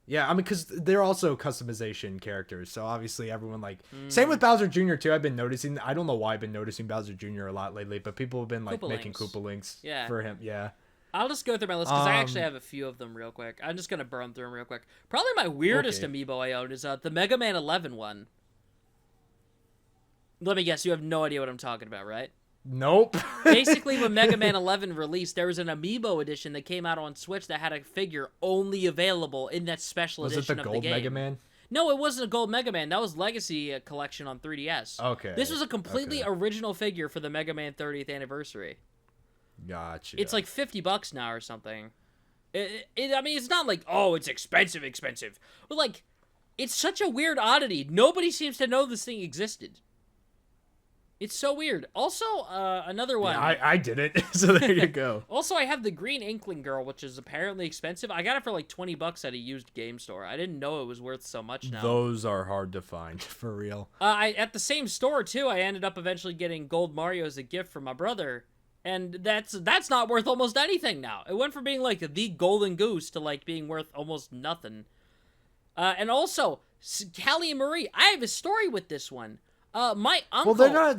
Yeah, I mean, because they're also customization characters, so obviously everyone, like... Same with Bowser Jr., too. I've been noticing... I don't know why I've been noticing Bowser Jr. a lot lately, but people have been, like, making Koopa Links. Koopa Links for him. Yeah. I'll just go through my list because I actually have a few of them real quick. I'm just going to burn through them real quick. Probably my weirdest Okay. amiibo I own is the Mega Man 11 one. Let me guess, you have no idea what I'm talking about, right? Nope. Basically, when Mega Man 11 released, there was an Amiibo edition that came out on Switch that had a figure only available in that special Was it edition the of the gold game. Mega Man? No, it wasn't a gold Mega Man. That was Legacy collection on 3DS. Okay. This was a completely okay. original figure for the Mega Man 30th anniversary. Gotcha. It's like $50 now or something. I mean, it's not like, oh, it's expensive, but like, it's such a weird oddity. Nobody seems to know this thing existed. It's so weird. Also, another one. Yeah, I did it, so there you go. Also, I have the Green Inkling Girl, which is apparently expensive. I got it for like $20 at a used game store. I didn't know it was worth so much now. Those are hard to find, for real. At the same store too. I ended up eventually getting Gold Mario as a gift from my brother, and that's not worth almost anything now. It went from being like the golden goose to like being worth almost nothing. And also, Callie and Marie. I have a story with this one. My uncle. Well, they're not.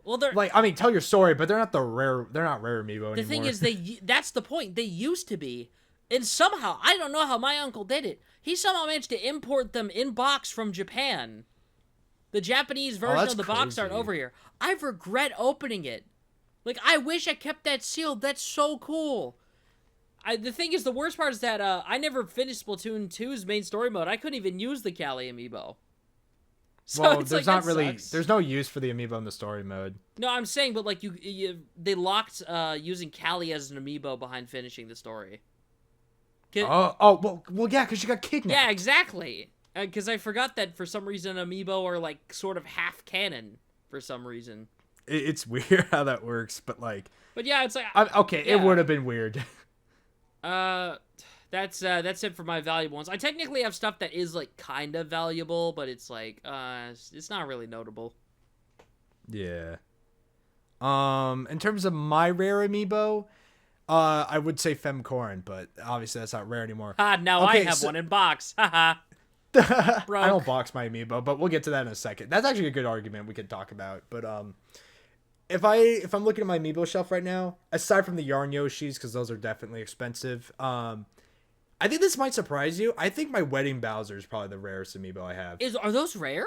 Well, they're Like, I mean, tell your story, but they're not the rare. They're not rare amiibo anymore. The thing is, that's the point. They used to be, and somehow I don't know how my uncle did it. He somehow managed to import them in box from Japan. The Japanese version that's of the box art crazy. over here. I regret opening it. Like, I wish I kept that sealed. That's so cool. The thing is, the worst part is that I never finished Splatoon 2's main story mode. I couldn't even use the Callie amiibo. So well, it's there's like, not that really. sucks. There's no use for the amiibo in the story mode. No, I'm saying, but like they locked using Callie as an amiibo behind finishing the story. Well, yeah, because you got kidnapped. Yeah, exactly. Because I forgot that for some reason amiibo are like sort of half canon for some reason. It's weird how that works, but like. But yeah, it's like Okay, yeah. it would have been weird. That's it for my valuable ones. I technically have stuff that is like kind of valuable, but it's like it's not really notable. Yeah. In terms of my rare amiibo, I would say Femcorn, but obviously that's not rare anymore. Now Okay, I have one in box. Haha. I Broke. don't box my amiibo, but we'll get to that in a second. That's actually a good argument we could talk about. But if I'm looking at my Amiibo shelf right now, aside from the Yarn Yoshis, because those are definitely expensive, I think this might surprise you. I think my Wedding Bowser is probably the rarest Amiibo I have. Are those rare?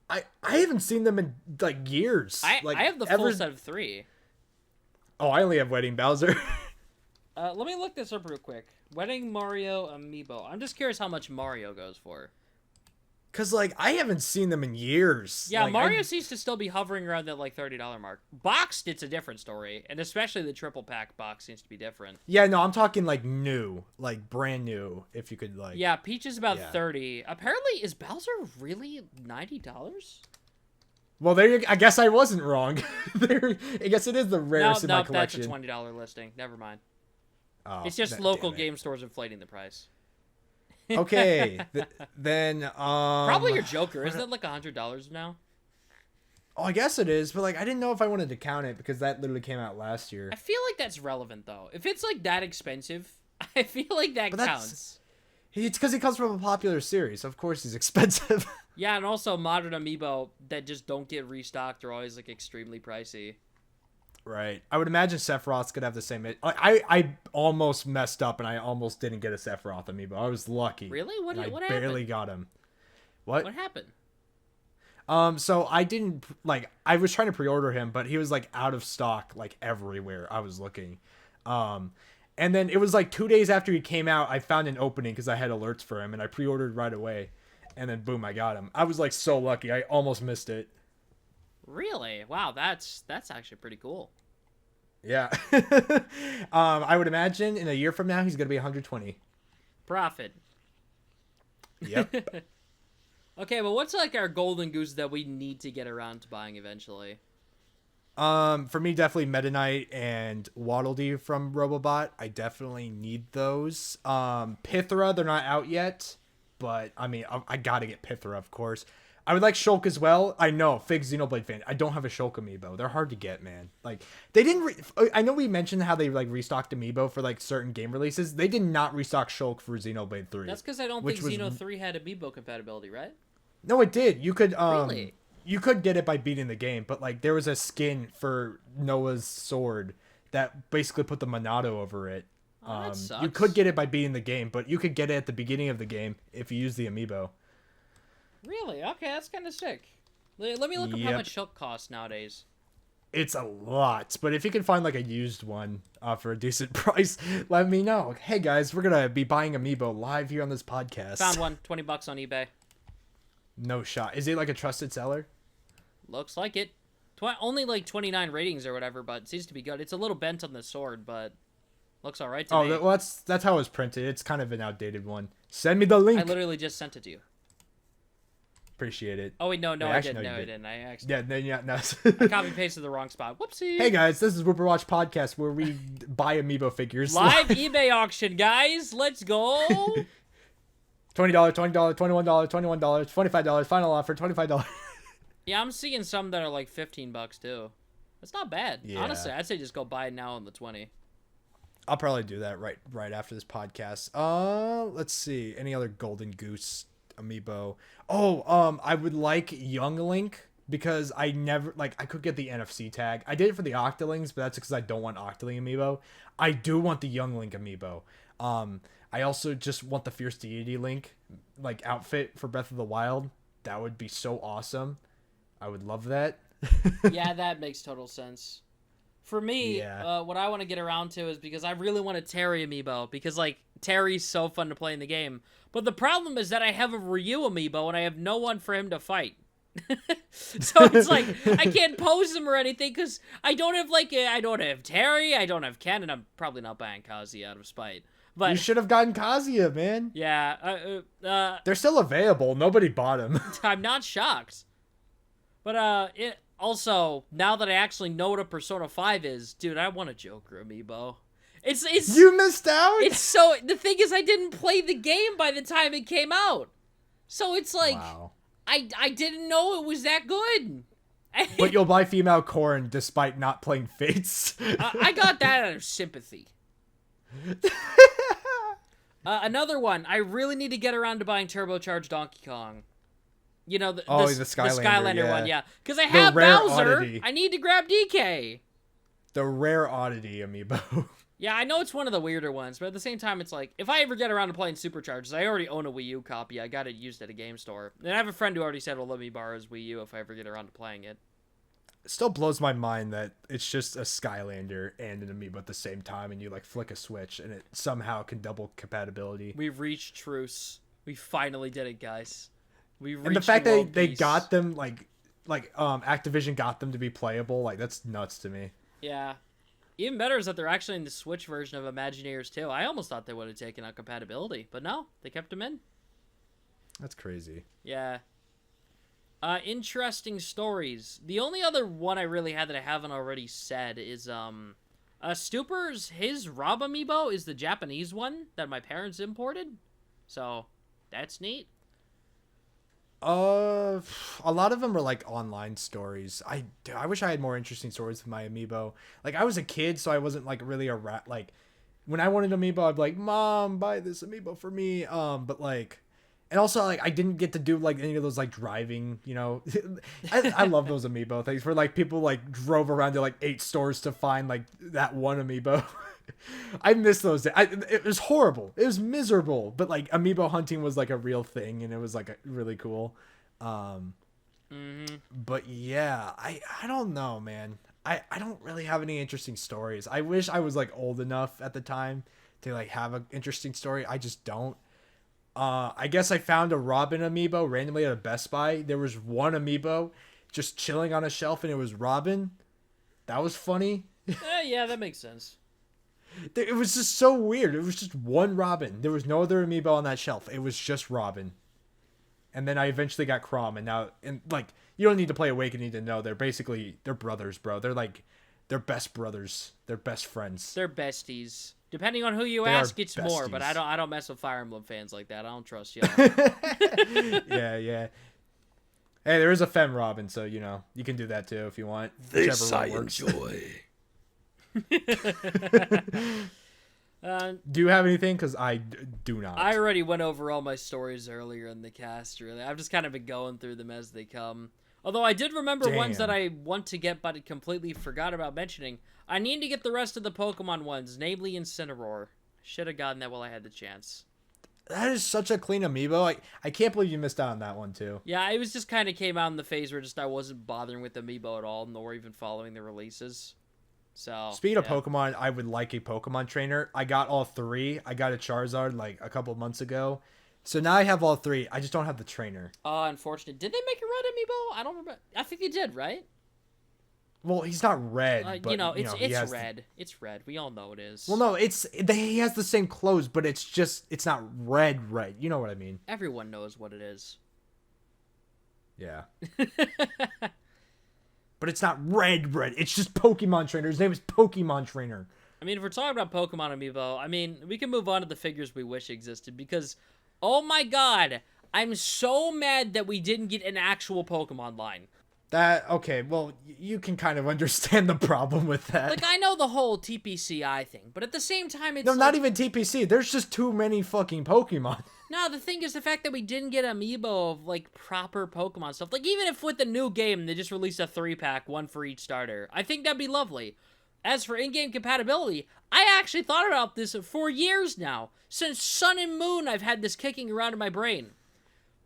I haven't seen them in like years. I have the full ever... set of 3. Oh, I only have Wedding Bowser. Let me look this up real quick. Wedding Mario Amiibo. I'm just curious how much Mario goes for. Cause like I haven't seen them in years. Yeah, like, Mario seems to still be hovering around that like $30 mark. Boxed, it's a different story, and especially the triple pack box seems to be different. Yeah, no, I'm talking like new, like brand new. If you could like. Yeah, Peach is about 30. Apparently, is Bowser really $90? Well, there. I guess I wasn't wrong. I guess it is the rarest in my collection. That's a $20 listing. Never mind. Oh, it's just local game stores inflating the price. Okay, then probably your Joker. Isn't that like $100 now? Oh, I guess it is, but like I didn't know if I wanted to count it because that literally came out last year. I feel like that's relevant though. If it's like that expensive, I feel like that counts. It's because he comes from a popular series. Of course, he's expensive. Yeah, and also modern Amiibo that just don't get restocked are always like extremely pricey. Right. I would imagine Sephiroth's gonna have the same. I almost messed up and I almost didn't get a Sephiroth Amiibo. I was lucky. Really? What happened? Barely got him. What happened? So I didn't I was trying to pre-order him, but he was like out of stock like everywhere I was looking. And then it was like 2 days after he came out, I found an opening because I had alerts for him and I pre-ordered right away. And then boom, I got him. I was like so lucky. I almost missed it. Really? Wow, that's actually pretty cool. Yeah. I would imagine in a year from now he's gonna be 120. Profit. Yep. Okay, well, what's like our golden goose that we need to get around to buying eventually? For me, definitely Meta Knight and Waddle Dee from Robobot. I definitely need those. Pythra, they're not out yet, but I mean, I gotta get Pythra, of course. I would like Shulk as well. I know, Fig Xenoblade fan. I don't have a Shulk Amiibo. They're hard to get, man. Like, they didn't... I know we mentioned how they, like, restocked Amiibo for, like, certain game releases. They did not restock Shulk for Xenoblade 3. That's because I don't think Xeno 3 had Amiibo compatibility, right? No, it did. You could, Really? You could get it by beating the game, but, like, there was a skin for Noah's sword that basically put the Monado over it. Oh, that sucks. You could get it by beating the game, but you could get it at the beginning of the game if you use the Amiibo. Really? Okay, that's kind of sick. Let me look up how much Shulk costs nowadays. It's a lot, but if you can find like a used one for a decent price, let me know. Hey guys, we're gonna be buying Amiibo live here on this podcast. Found one, $20 on eBay. No shot. Is it like a trusted seller? Looks like it. Only like 29 ratings or whatever, but it seems to be good. It's a little bent on the sword, but looks all right to me. Well, that's how it was printed. It's kind of an outdated one. Send me the link. I literally just sent it to you. Appreciate it. Oh wait, no, I didn't. I didn't. I actually. Yeah, no. I copy pasted the wrong spot. Whoopsie. Hey guys, this is Wooper Watch podcast where we buy Amiibo figures. Live eBay auction, guys. Let's go. $20, $20, $21, $21, $25. Final offer, $25. Yeah, I'm seeing some that are like $15 too. That's not bad. Yeah. Honestly, I'd say just go buy it now on the 20. I'll probably do that right after this podcast. Let's see. Any other Golden Goose Amiibo? Oh, I would like Young Link because I could get the NFC tag. I did it for the Octolings, but that's because I don't want Octoling Amiibo. I do want the Young Link Amiibo. I also just want the Fierce Deity Link outfit for Breath of the Wild. That would be so awesome. I would love that. Yeah, that makes total sense. For me, what I want to get around to is because I really want a Terry Amiibo because Terry's so fun to play in the game. But the problem is that I have a Ryu Amiibo and I have no one for him to fight. So it's like I can't pose him or anything because I don't have I don't have Terry, I don't have Ken, and I'm probably not buying Kazuya out of spite. But you should have gotten Kazuya, man. Yeah, they're still available. Nobody bought them. I'm not shocked. But also, now that I actually know what a Persona 5 is, dude, I want a Joker Amiibo. It's you missed out. The thing is, I didn't play the game by the time it came out, so it's like wow. I didn't know it was that good. But you'll buy female Corrin despite not playing Fates. I got that out of sympathy. Another one. I really need to get around to buying Turbocharged Donkey Kong. You know, Oh, the the Skylander, Skylander yeah. one, yeah. Because I The have rare Bowser. oddity. I need to grab DK. The rare oddity amiibo. Yeah, I know it's one of the weirder ones, but at the same time, it's like, if I ever get around to playing Supercharged, I already own a Wii U copy. I got it used at a game store. And I have a friend who already said he'll let me borrow his Wii U if I ever get around to playing it. It still blows my mind that it's just a Skylander and an amiibo at the same time, and you like flick a switch and it somehow can double compatibility. We've reached truce. We finally did it, guys. We reached And the fact world they peace. got them like Activision got them to be playable, like that's nuts to me. Yeah. Even better is that they're actually in the Switch version of Imagineers too. I almost thought they would have taken out compatibility, but no, they kept them in. That's crazy. Yeah. Interesting stories. The only other one I really had that I haven't already said is Stuper's his Rob amiibo is the Japanese one that my parents imported. So that's neat. A lot of them are like online stories. I wish I had more interesting stories with my amiibo. Like I was a kid, so I wasn't like really a rat. Like when I wanted an amiibo, I'd be like, "Mom, buy this amiibo for me." But like, and also like I didn't get to do like any of those like driving. You know, I love those amiibo things where like people like drove around to like 8 stores to find like that one amiibo. I miss those days. It was horrible. It was miserable. But like amiibo hunting was like a real thing, and it was like really cool. But yeah, I don't know, man. I don't really have any interesting stories. I wish I was like old enough at the time to like have an interesting story. I just don't. I guess I found a Robin amiibo randomly at a Best Buy. There was one amiibo just chilling on a shelf, and it was Robin. That was funny. Yeah, that makes sense. It was just so weird. It was just one Robin. There was no other amiibo on that shelf. It was just Robin. And then I eventually got Chrom, and now, and like, you don't need to play Awakening to know they're brothers, bro. They're best brothers. They're best friends. They're besties. Depending on who you ask, it's more. But I don't mess with Fire Emblem fans like that. I don't trust y'all. Yeah. Hey, there is a Fem Robin, so you know you can do that too if you want. This I enjoy. Do you have anything? Because I do not. I already went over all my stories earlier in the cast, really. I've just kind of been going through them as they come. Although I did remember ones that I want to get but completely forgot about mentioning. I need to get the rest of the Pokemon ones, namely Incineroar. Should have gotten that while I had the chance. That is such a clean amiibo. I can't believe you missed out on that one too. Yeah, it was just kind of came out in the phase where just I wasn't bothering with amiibo at all, nor even following the releases. So speaking of Pokemon, I would like a Pokemon trainer. I got all 3. I got a Charizard like a couple months ago. So now I have all 3. I just don't have the trainer. Unfortunate. Did they make a red amiibo? I don't remember. I think they did, right? Well, he's not red, but it's red. It's red. We all know it is. Well, no, he has the same clothes, but it's not red. You know what I mean? Everyone knows what it is. Yeah. But it's not red. It's just Pokemon Trainer. His name is Pokemon Trainer. I mean, if we're talking about Pokemon Amiibo, I mean, we can move on to the figures we wish existed because, oh my god, I'm so mad that we didn't get an actual Pokemon line. Okay, well, you can kind of understand the problem with that. Like, I know the whole TPCI thing, but at the same time, it's not even TPC. There's just too many fucking Pokemon. No, the thing is the fact that we didn't get Amiibo of, like, proper Pokemon stuff. Like, even if with the new game, they just released a 3-pack, one for each starter, I think that'd be lovely. As for in-game compatibility, I actually thought about this for years now. Since Sun and Moon, I've had this kicking around in my brain.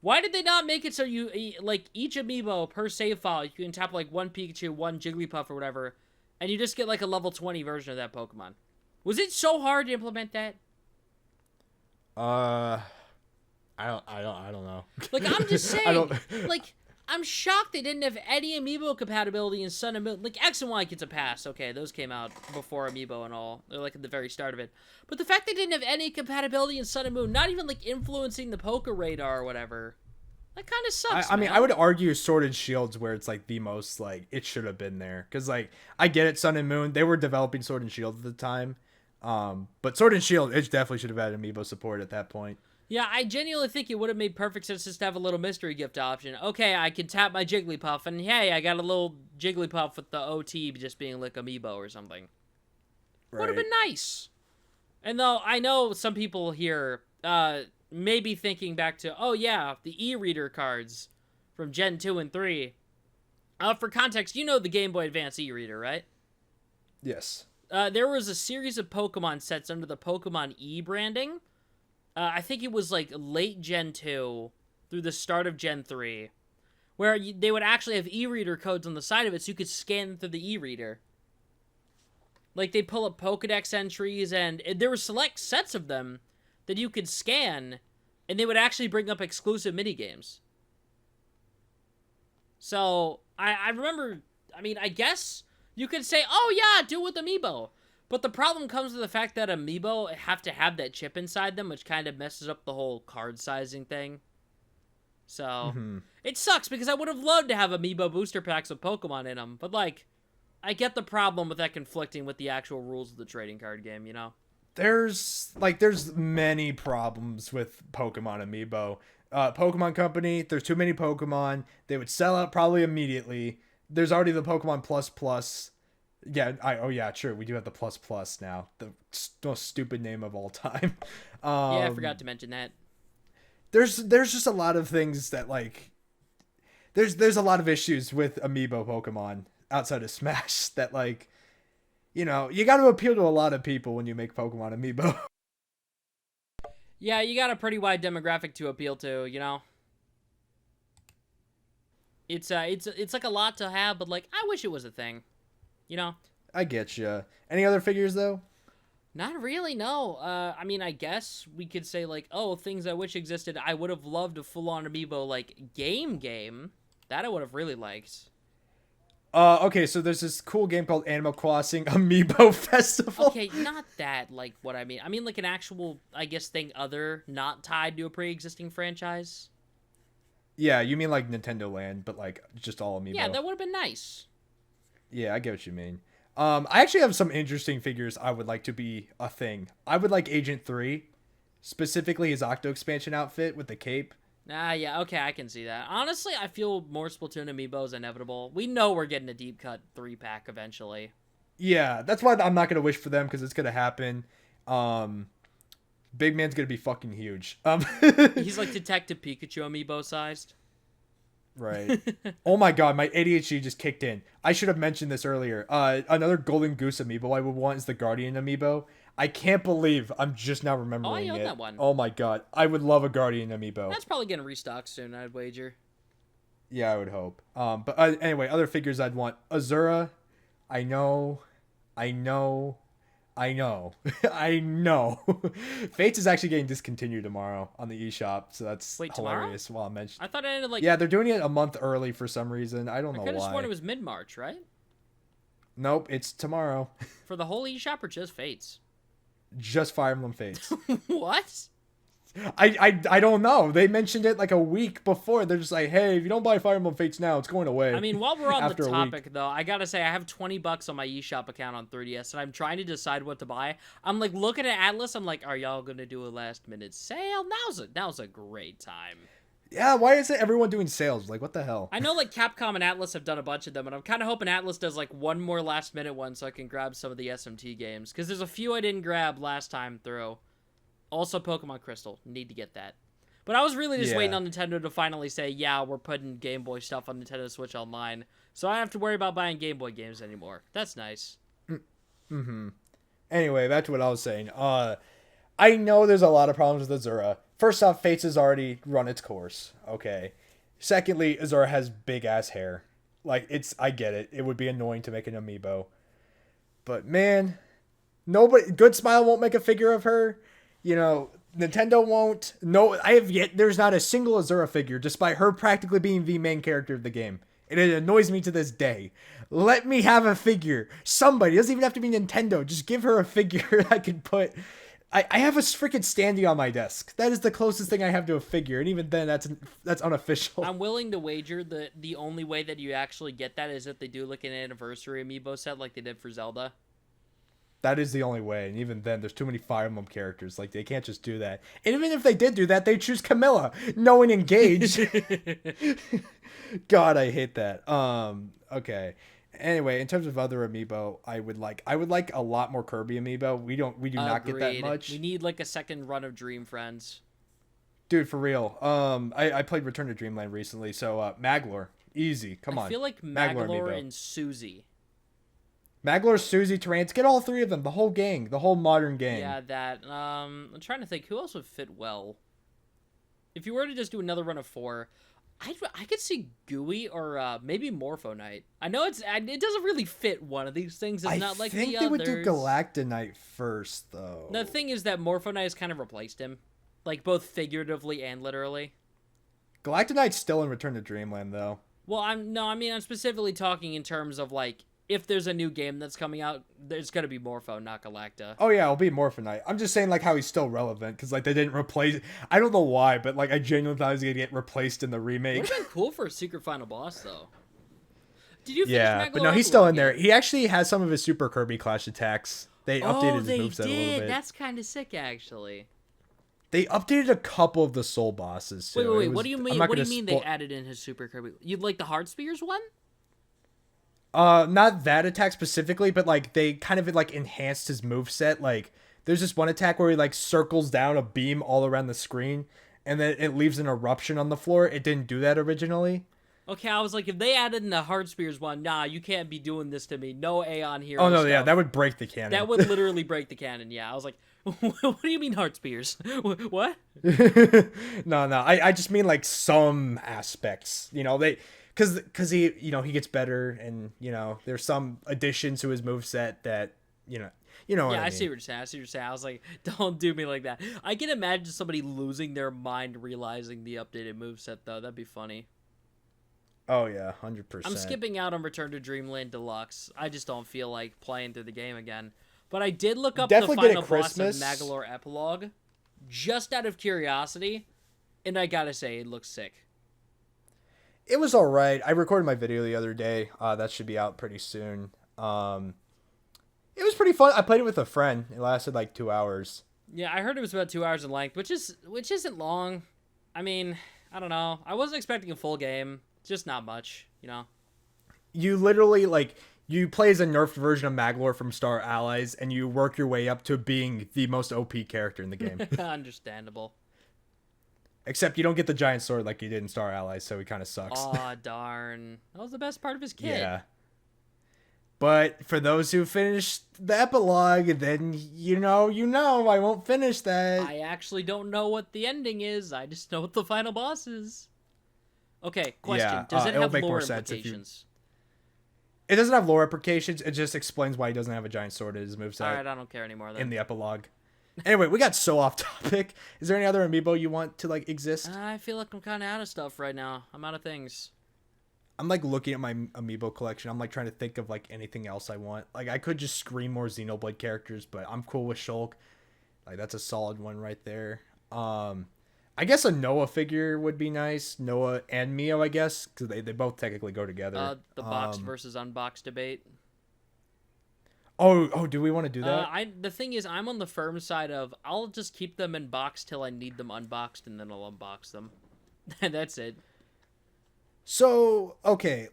Why did they not make it so you, like, each Amiibo per save file, you can tap, like, one Pikachu, one Jigglypuff or whatever, and you just get, like, a level 20 version of that Pokemon? Was it so hard to implement that? I don't know. Like, I'm just saying, like, I'm shocked they didn't have any Amiibo compatibility in Sun and Moon. Like, X and Y gets a pass. Okay, those came out before Amiibo and all. They're, like, at the very start of it. But the fact they didn't have any compatibility in Sun and Moon, not even, like, influencing the Poké Radar or whatever, that kind of sucks, I mean, I would argue Sword and Shield's where it's, like, the most, like, it should have been there. Because, like, I get it, Sun and Moon, they were developing Sword and Shield at the time. But Sword and Shield, it definitely should have had Amiibo support at that point. Yeah, I genuinely think it would have made perfect sense just to have a little mystery gift option. Okay, I can tap my Jigglypuff, and hey, I got a little Jigglypuff with the OT just being like Amiibo or something. Right. Would have been nice. And though I know some people here may be thinking back to, oh yeah, the e-reader cards from Gen 2 and 3. For context, you know the Game Boy Advance e-reader, right? Yes. There was a series of Pokemon sets under the Pokemon E branding. I think it was like late Gen 2 through the start of Gen 3, where they would actually have e-reader codes on the side of it so you could scan through the e-reader. Like, they pull up Pokedex entries, and there were select sets of them that you could scan, and they would actually bring up exclusive minigames. So, I remember, I mean, I guess you could say, oh yeah, do it with Amiibo. But the problem comes with the fact that Amiibo have to have that chip inside them, which kind of messes up the whole card sizing thing. So, it sucks, because I would have loved to have Amiibo booster packs with Pokemon in them. But, like, I get the problem with that conflicting with the actual rules of the trading card game, you know? There's many problems with Pokemon Amiibo. Pokemon Company, there's too many Pokemon. They would sell out probably immediately. There's already the Pokemon Plus Plus. Yeah, true. We do have the Plus Plus now. The most stupid name of all time. Yeah, I forgot to mention that. There's just a lot of things that, like, there's a lot of issues with Amiibo Pokemon outside of Smash that, like, you know, you got to appeal to a lot of people when you make Pokemon Amiibo. Yeah, you got a pretty wide demographic to appeal to, you know? It's like a lot to have, but, like, I wish it was a thing, you know? I get you. Any other figures, though? Not really, no. I mean, I guess we could say, like, oh, things I wish existed. I would have loved a full-on Amiibo, like, game. That I would have really liked. Okay, so there's this cool game called Animal Crossing Amiibo Festival. Okay, not that, like, what I mean. I mean, like, an actual, I guess, thing not tied to a pre-existing franchise. Yeah, you mean like Nintendo Land, but, like, just all Amiibo. Yeah, that would have been nice. Yeah, I get what you mean. I actually have some interesting figures I would like to be a thing. I would like Agent 3, specifically his Octo Expansion outfit with the cape. Yeah, okay, I can see that. Honestly, I feel more Splatoon Amiibo is inevitable. We know we're getting a deep cut 3-pack eventually. Yeah, that's why I'm not going to wish for them, because it's going to happen. Big Man's going to be fucking huge. He's like Detective Pikachu Amiibo sized. Right. Oh my god, my ADHD just kicked in. I should have mentioned this earlier. Another Golden Goose Amiibo I would want is the Guardian Amiibo. I can't believe I'm just now remembering it. Oh, I own that one. Oh my god, I would love a Guardian Amiibo. That's probably getting restocked soon, I'd wager. Yeah, I would hope. But anyway, other figures I'd want. Azura. I know. Fates is actually getting discontinued tomorrow on the eShop, so that's hilarious. Tomorrow? While I mentioned, I thought it ended like... Yeah, they're doing it a month early for some reason. I don't know why. I could have sworn it was mid-March, right? Nope, it's tomorrow. For the whole eShop or just Fates? Just Fire Emblem Fates. What? I don't know. They mentioned it like a week before. They're just like, hey, if you don't buy Fire Emblem Fates now, it's going away. I mean, while we're on the topic, though, I gotta say, I have $20 on my eShop account on 3DS, and I'm trying to decide what to buy. I'm like looking at Atlas. I'm like, are y'all gonna do a last-minute sale? Now's a great time. Yeah, why is it everyone doing sales? Like, what the hell? I know, like, Capcom and Atlas have done a bunch of them, and I'm kind of hoping Atlas does, like, one more last-minute one so I can grab some of the SMT games. Because there's a few I didn't grab last time through. Also, Pokemon Crystal. Need to get that. But I was really just waiting on Nintendo to finally say, yeah, we're putting Game Boy stuff on Nintendo Switch Online. So I don't have to worry about buying Game Boy games anymore. That's nice. Mm-hmm. Anyway, back to what I was saying. I know there's a lot of problems with Azura. First off, Fates has already run its course. Okay. Secondly, Azura has big ass hair. Like, I get it. It would be annoying to make an Amiibo. But man, Good Smile won't make a figure of her. You know, Nintendo won't. No, there's not a single Azura figure, despite her practically being the main character of the game. And it annoys me to this day. Let me have a figure. Somebody, it doesn't even have to be Nintendo. Just give her a figure I can put. I have a freaking standee on my desk. That is the closest thing I have to a figure, and even then, that's unofficial. I'm willing to wager that the only way that you actually get that is if they do like an anniversary Amiibo set like they did for Zelda. That is the only way, and even then, there's too many Fire Emblem characters. Like, they can't just do that. And even if they did do that, they'd choose Camilla, knowing Engage. God, I hate that. Okay. Anyway, in terms of other Amiibo, I would like a lot more Kirby Amiibo. We do not get that much. We need like a second run of Dream Friends. Dude, for real. I played Return to Dreamland recently, so Maglor, easy. Come on. I feel like Maglor Maglor amiibo. and Susie. Maglor, Susie, Terrance, get all three of them, the whole gang, the whole modern gang. Yeah, that. I'm trying to think who else would fit well. If you were to just do another run of 4, I could see Gooey or maybe Morphonite. I know it doesn't really fit one of these things. It's not like the others. I think they would do Galactonite first, though. The thing is that Morphonite has kind of replaced him, like both figuratively and literally. Galactonite's still in Return to Dreamland, though. Well, I'm specifically talking in terms of like if there's a new game that's coming out, there's gonna be Morpho, not Galacta. Oh yeah, it'll be Morphonite. I'm just saying like how he's still relevant because like they didn't replace. I don't know why, but like I genuinely thought he was gonna get replaced in the remake. Would have been cool for a secret final boss though. Did you finish Yeah, Maglor but no, he's still in there. He actually has some of his Super Kirby Clash attacks. They updated his moveset a little bit. That's kind of sick, actually. They updated a couple of the soul bosses too. Wait. What do you mean? What do you mean they added in his Super Kirby? You like the Heart Spears one? Not that attack specifically, but like they kind of like enhanced his moveset. Like there's this one attack where he like circles down a beam all around the screen, and then it leaves an eruption on the floor. It didn't do that originally. Okay, I was like, if they added in the Heart Spears one, nah, you can't be doing this to me. No Aeon Hero. Oh no, stuff. yeah, that would break the canon. That would literally break the canon. Yeah, I was like, what do you mean Heart Spears? What? No, I just mean like some aspects. You know, because he he gets better, and there's some additions to his moveset that you know Yeah, what I mean. see what you're saying. I was like, don't do me like that. I can imagine somebody losing their mind realizing the updated moveset though. That'd be funny. Oh yeah, 100%. I'm skipping out on Return to Dreamland Deluxe. I just don't feel like playing through the game again. But I did look up Definitely the get final it boss of Christmas. Maglor Epilogue, just out of curiosity, and I gotta say, it looks sick. It was all right. I recorded my video the other day. That should be out pretty soon. It was pretty fun. I played it with a friend. It lasted like 2 hours. Yeah, I heard it was about 2 hours in length, which isn't long. I mean, I don't know. I wasn't expecting a full game. Just not much, You literally you play as a nerfed version of Maglor from Star Allies, and you work your way up to being the most OP character in the game. Understandable. Except you don't get the giant sword like you did in Star Allies, so he kind of sucks. Aw, darn. That was the best part of his kit. Yeah. But for those who finished the epilogue, then I won't finish that. I actually don't know what the ending is. I just know what the final boss is. Okay, question. Yeah, Does it it'll have make lore more sense if implications? It doesn't have lore implications. It just explains why he doesn't have a giant sword in his moveset. Alright, I don't care anymore then. In the epilogue. Anyway, we got so off topic. Is there any other amiibo you want to exist? I feel like I'm kind of out of stuff right now. I'm out of things. I'm looking at my amiibo collection. I'm trying to think of anything else I want. I could just scream more Xenoblade characters, but I'm cool with Shulk. That's a solid one right there. I guess a Noah figure would be nice. Noah and Mio, I guess, because they both technically go together. The boxed versus unboxed debate. Oh, do we want to do that? The thing is, I'm on the firm side of I'll just keep them in box till I need them unboxed, and then I'll unbox them. That's it. So, okay,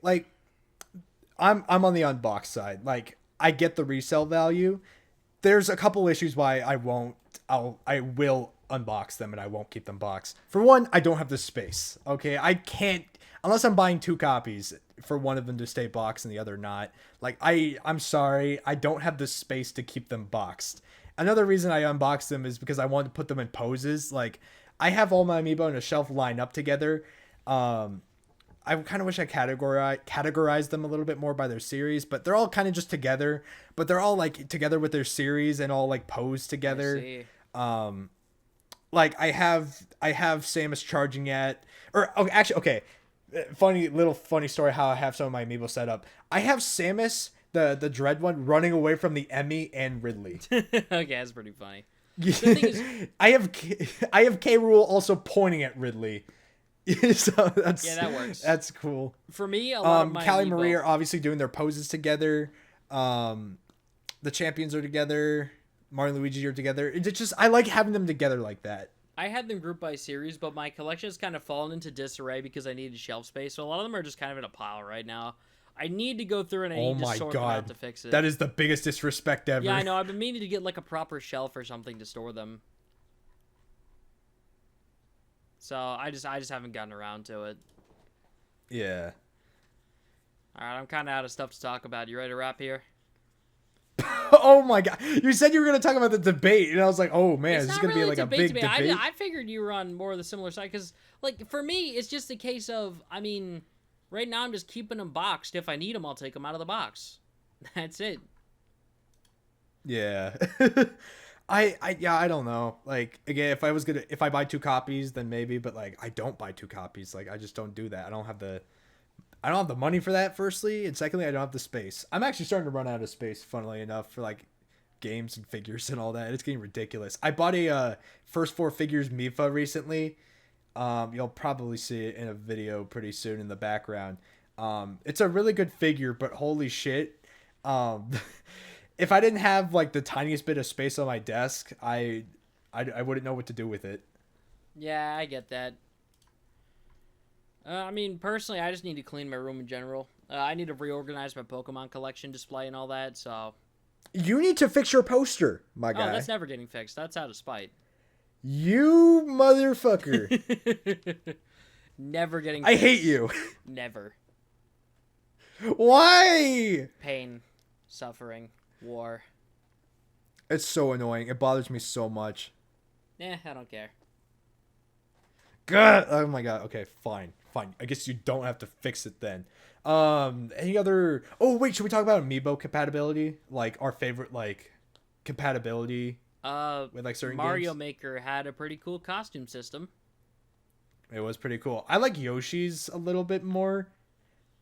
I'm on the unboxed side. I get the resale value. There's a couple issues why I will unbox them and I won't keep them boxed. For one, I don't have the space. Okay, I can't unless I'm buying 2 copies for one of them to stay boxed and the other not. I'm sorry, I don't have the space to keep them boxed. Another reason I unboxed them is because I wanted to put them in poses. I have all my amiibo in a shelf lined up together. I kind of wish I categorized them a little bit more by their series, but they're all kind of just together. But they're all together with their series and all posed together. I have Samus charging at, funny story how I have some of my amiibo set up. I have Samus, the Dread one, running away from the Emmy and Ridley. Okay, that's pretty funny. The thing is, I have K. Rool also pointing at Ridley. So that works. That's cool. For me, a lot of my Callie amiibo... Marie are obviously doing their poses together. The champions are together. Mario and Luigi are together. It's just I like having them together like that. I had them grouped by series, but my collection has kind of fallen into disarray because I needed shelf space. So a lot of them are just kind of in a pile right now. I need to go through and I need to sort them out to fix it. That is the biggest disrespect ever. Yeah, I know. I've been meaning to get a proper shelf or something to store them. So I just haven't gotten around to it. Yeah. All right, I'm kind of out of stuff to talk about. You ready to wrap here? Oh my god! You said you were gonna talk about the debate, and I was like, "Oh man, It's this is not gonna really be like a big debate." I figured you were on more of the similar side because, like, for me, it's just a case of, I mean, right now I'm just keeping them boxed. If I need them, I'll take them out of the box. That's it. Yeah. I don't know. Like, again, if I buy 2 copies, then maybe, but like I don't buy 2 copies. Like, I just don't do that. I don't have the money for that, firstly, and secondly, I don't have the space. I'm actually starting to run out of space, funnily enough, for like games and figures and all that. It's getting ridiculous. I bought a first 4 figures Mifa recently. You'll probably see it in a video pretty soon in the background. It's a really good figure, but holy shit. If I didn't have like the tiniest bit of space on my desk, I wouldn't know what to do with it. Yeah, I get that. I mean, personally, I just need to clean my room in general. I need to reorganize my Pokemon collection display and all that, so... You need to fix your poster, my guy. Oh, that's never getting fixed. That's out of spite. You motherfucker. Never getting fixed. I hate you. Never. Why? Pain. Suffering. War. It's so annoying. It bothers me so much. I don't care. God. Oh my god. Okay, fine. I guess you don't have to fix it then. Any other... Oh, wait, should we talk about Amiibo compatibility? Like, our favorite, like, compatibility with, like, certain Mario games? Maker had a pretty cool costume system. It was pretty cool. I like Yoshi's a little bit more.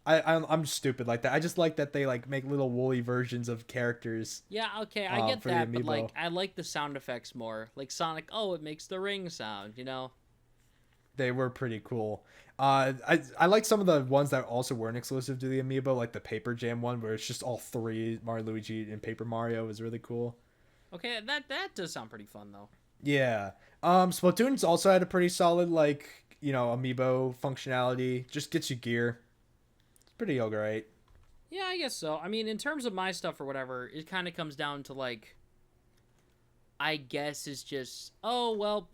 I'm stupid like that. I just like that they, like, make little woolly versions of characters. Yeah, okay, I get that, but, Amiibo. like, I like the sound effects more. Like Sonic, oh, it makes the ring sound, you know? They were pretty cool. I like some of the ones that also weren't exclusive to the Amiibo, like the Paper Jam one, where it's just all 3 Mario, Luigi, and Paper Mario is really cool. Okay, that does sound pretty fun, though. Yeah. Splatoon's also had a pretty solid, like, Amiibo functionality. Just gets you gear. It's pretty alright. Yeah, I guess so. I mean, in terms of my stuff or whatever, it kind of comes down to, like, I guess it's just, oh, well,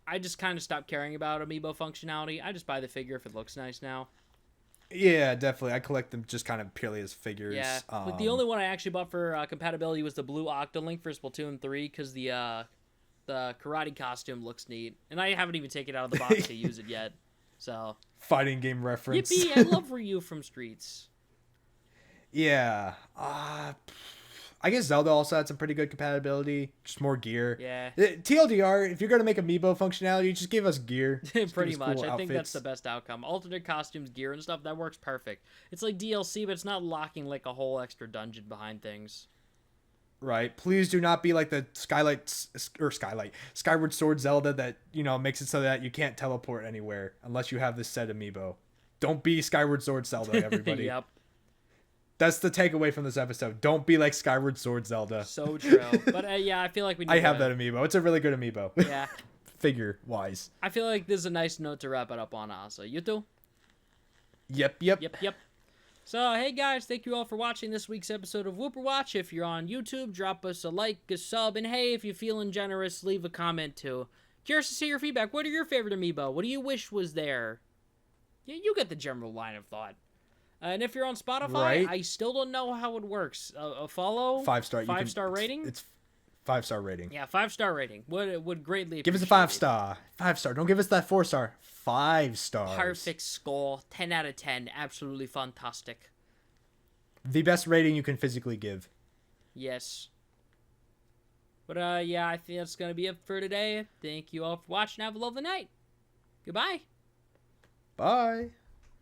I just kind of stopped caring about Amiibo functionality. I just buy the figure if it looks nice now. Yeah, definitely. I collect them just kind of purely as figures. Yeah, like the only one I actually bought for compatibility was the blue Octolink for Splatoon 3 because the karate costume looks neat, and I haven't even taken it out of the box to use it yet. So fighting game reference. Yippee! I love Ryu from Streets. Yeah. I guess Zelda also had some pretty good compatibility. Just more gear. Yeah. TLDR, if you're going to make Amiibo functionality, just give us gear. Pretty much. Cool I think that's outfits. the best outcome. Alternate costumes, gear, and stuff, that works perfect. It's like DLC, but it's not locking like a whole extra dungeon behind things. Right. Please do not be like the Skyward Sword Zelda that, makes it so that you can't teleport anywhere unless you have this set Amiibo. Don't be Skyward Sword Zelda, everybody. Yep. That's the takeaway from this episode. Don't be like Skyward Sword Zelda. So true. But yeah, I feel like we need I have that Amiibo. It's a really good Amiibo. Yeah. Figure-wise. I feel like this is a nice note to wrap it up on, Asa. You too? Yep. Yep. So, hey guys, thank you all for watching this week's episode of Wooper Watch. If you're on YouTube, drop us a like, a sub, and hey, if you're feeling generous, leave a comment too. Curious to see your feedback. What are your favorite Amiibo? What do you wish was there? Yeah, you get the general line of thought. And if you're on Spotify, right? I still don't know how it works. A follow? 5-star. 5-star rating? It's 5-star rating. Yeah, 5-star rating. Would greatly give us a appreciate 5-star. 5-star. Don't give us that 4-star. 5 stars. Perfect score. 10 out of 10. Absolutely fantastic. The best rating you can physically give. Yes. But yeah, I think that's gonna be it for today. Thank you all for watching. Have a lovely night. Goodbye. Bye.